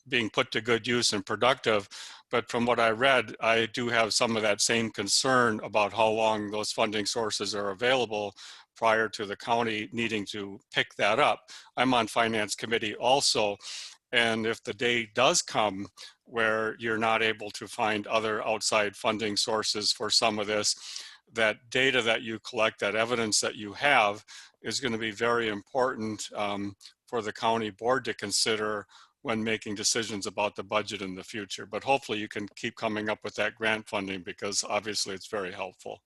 being put to good use and productive. But from what I read, I do have some of that same concern about how long those funding sources are available prior to the county needing to pick that up. I'm on finance committee also. And if the day does come where you're not able to find other outside funding sources for some of this, that data that you collect, that evidence that you have, is going to be very important for the county board to consider when making decisions about the budget in the future. But hopefully you can keep coming up with that grant funding because obviously it's very helpful.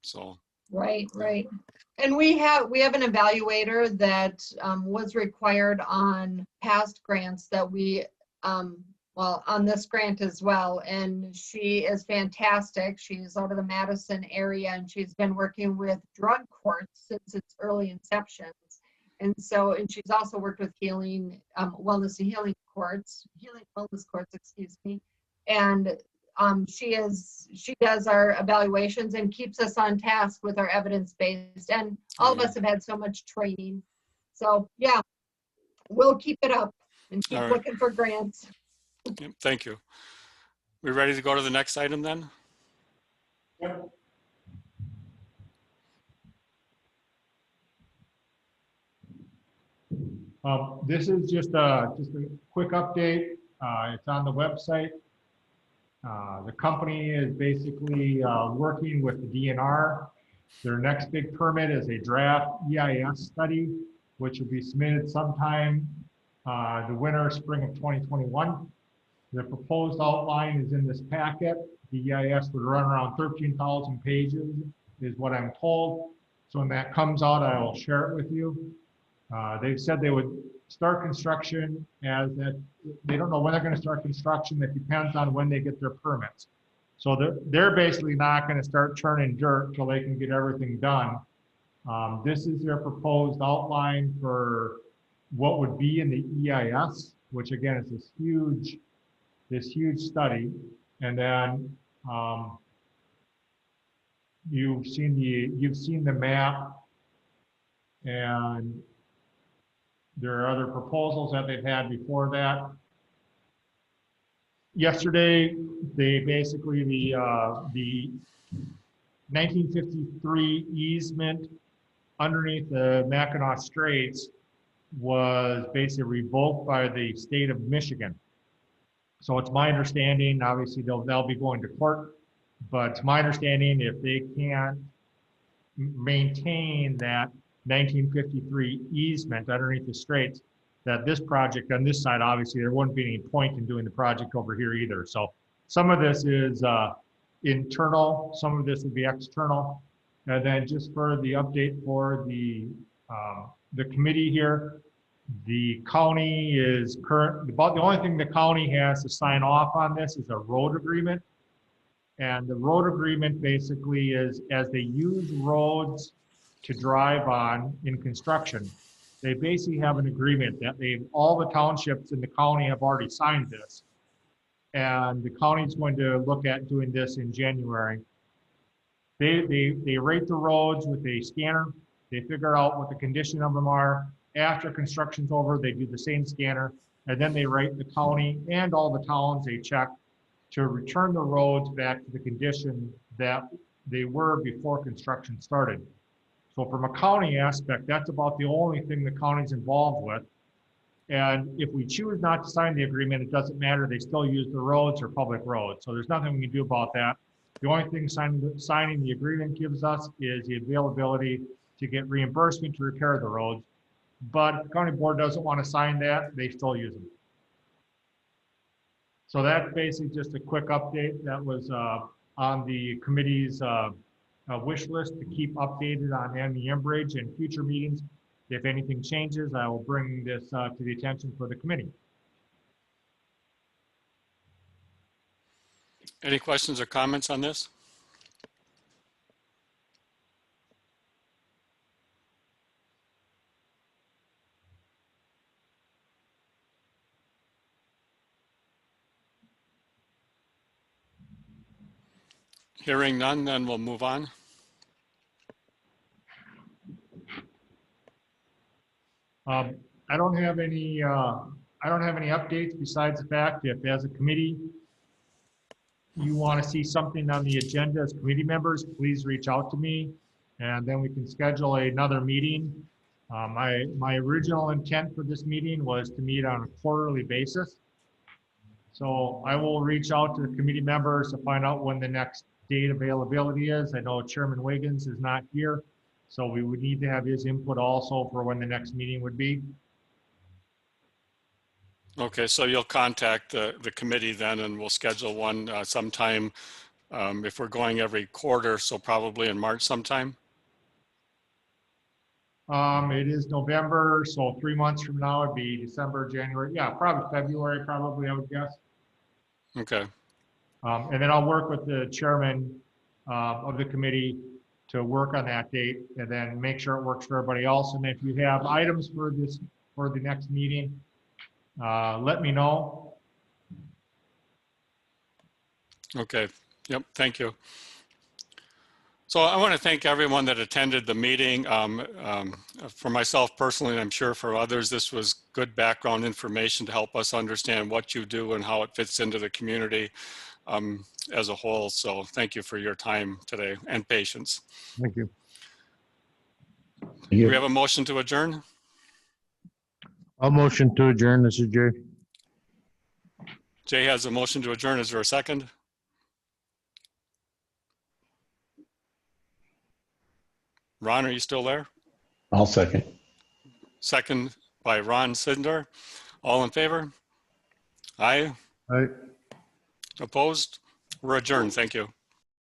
So. Right. And we have an evaluator that was required on past grants that we, well, on this grant as well. And she is fantastic. She's out of the Madison area and she's been working with drug courts since its early inception. And so, and she's also worked with healing, wellness and healing wellness courts, excuse me. And she does our evaluations and keeps us on task with our evidence-based. And all of us have had so much training. So yeah, we'll keep it up and keep looking for grants. Thank you. We ready to go to the next item then? Yep. This is just a quick update. It's on the website. The company is basically working with the DNR. Their next big permit is a draft EIS study, which will be submitted sometime the winter, spring of 2021. The proposed outline is in this packet. The EIS would run around 13,000 pages, is what I'm told. So when that comes out, I will share it with you. They've said they would start construction as that. They don't know when they're going to start construction. That depends on when they get their permits. So they're basically not going to start churning dirt till they can get everything done. This is their proposed outline for what would be in the EIS, which again is this huge study. And then you've seen the map, and there are other proposals that they've had before that. yesterday, they basically, the 1953 easement underneath the Mackinac Straits was basically revoked by the state of Michigan. So it's my understanding, obviously they'll be going to court, but it's my understanding if they can't maintain that 1953 easement underneath the straits, that this project on this side, obviously there wouldn't be any point in doing the project over here either. So some of this is internal, some of this would be external. And then just for the update for the committee here, the county is about the only thing the county has to sign off on this is a road agreement. And the road agreement basically is as they use roads to drive on in construction, they basically have an agreement that all the townships in the county have already signed this. And the county is going to look at doing this in January. They rate the roads with a scanner. They figure out what the condition of them are. After construction's over, they do the same scanner, and then they rate the county and all the towns a check to return the roads back to the condition that they were before construction started. So from a county aspect, that's about the only thing the county's involved with. And if we choose not to sign the agreement, it doesn't matter. They still use the roads or public roads. So there's nothing we can do about that. The only thing signing the agreement gives us is the availability to get reimbursement to repair the roads. But if the county board doesn't want to sign that, they still use them. So that's basically just a quick update that was on the committee's wish list to keep updated on MEM Bridge and future meetings. If anything changes, I will bring this to the attention for the committee. Any questions or comments on this? Hearing none, then we'll move on. I don't have any updates besides the fact if as a committee you want to see something on the agenda as committee members, please reach out to me and then we can schedule another meeting. My original intent for this meeting was to meet on a quarterly basis. So I will reach out to the committee members to find out when the next date availability is. I know Chairman Wiggins is not here, so we would need to have his input also for when the next meeting would be. Okay, so you'll contact the committee then and we'll schedule one sometime if we're going every quarter, so probably in March sometime. It is November, so 3 months from now it'd be December, January. Yeah, probably February, probably, I would guess. Okay. And then I'll work with the chairman of the committee to work on that date and then make sure it works for everybody else. And if you have items for the next meeting, let me know. Okay. Yep. Thank you. So I want to thank everyone that attended the meeting. For myself personally, and I'm sure for others, this was good background information to help us understand what you do and how it fits into the community as a whole. So thank you for your time today and patience. Thank you. Do we have a motion to adjourn? I'll motion to adjourn. This is Jay. Jay has a motion to adjourn. Is there a second? Ron, are you still there? I'll second. Second by Ron Sidner. All in favor? Aye. Aye. Opposed? We're adjourned. Thank you.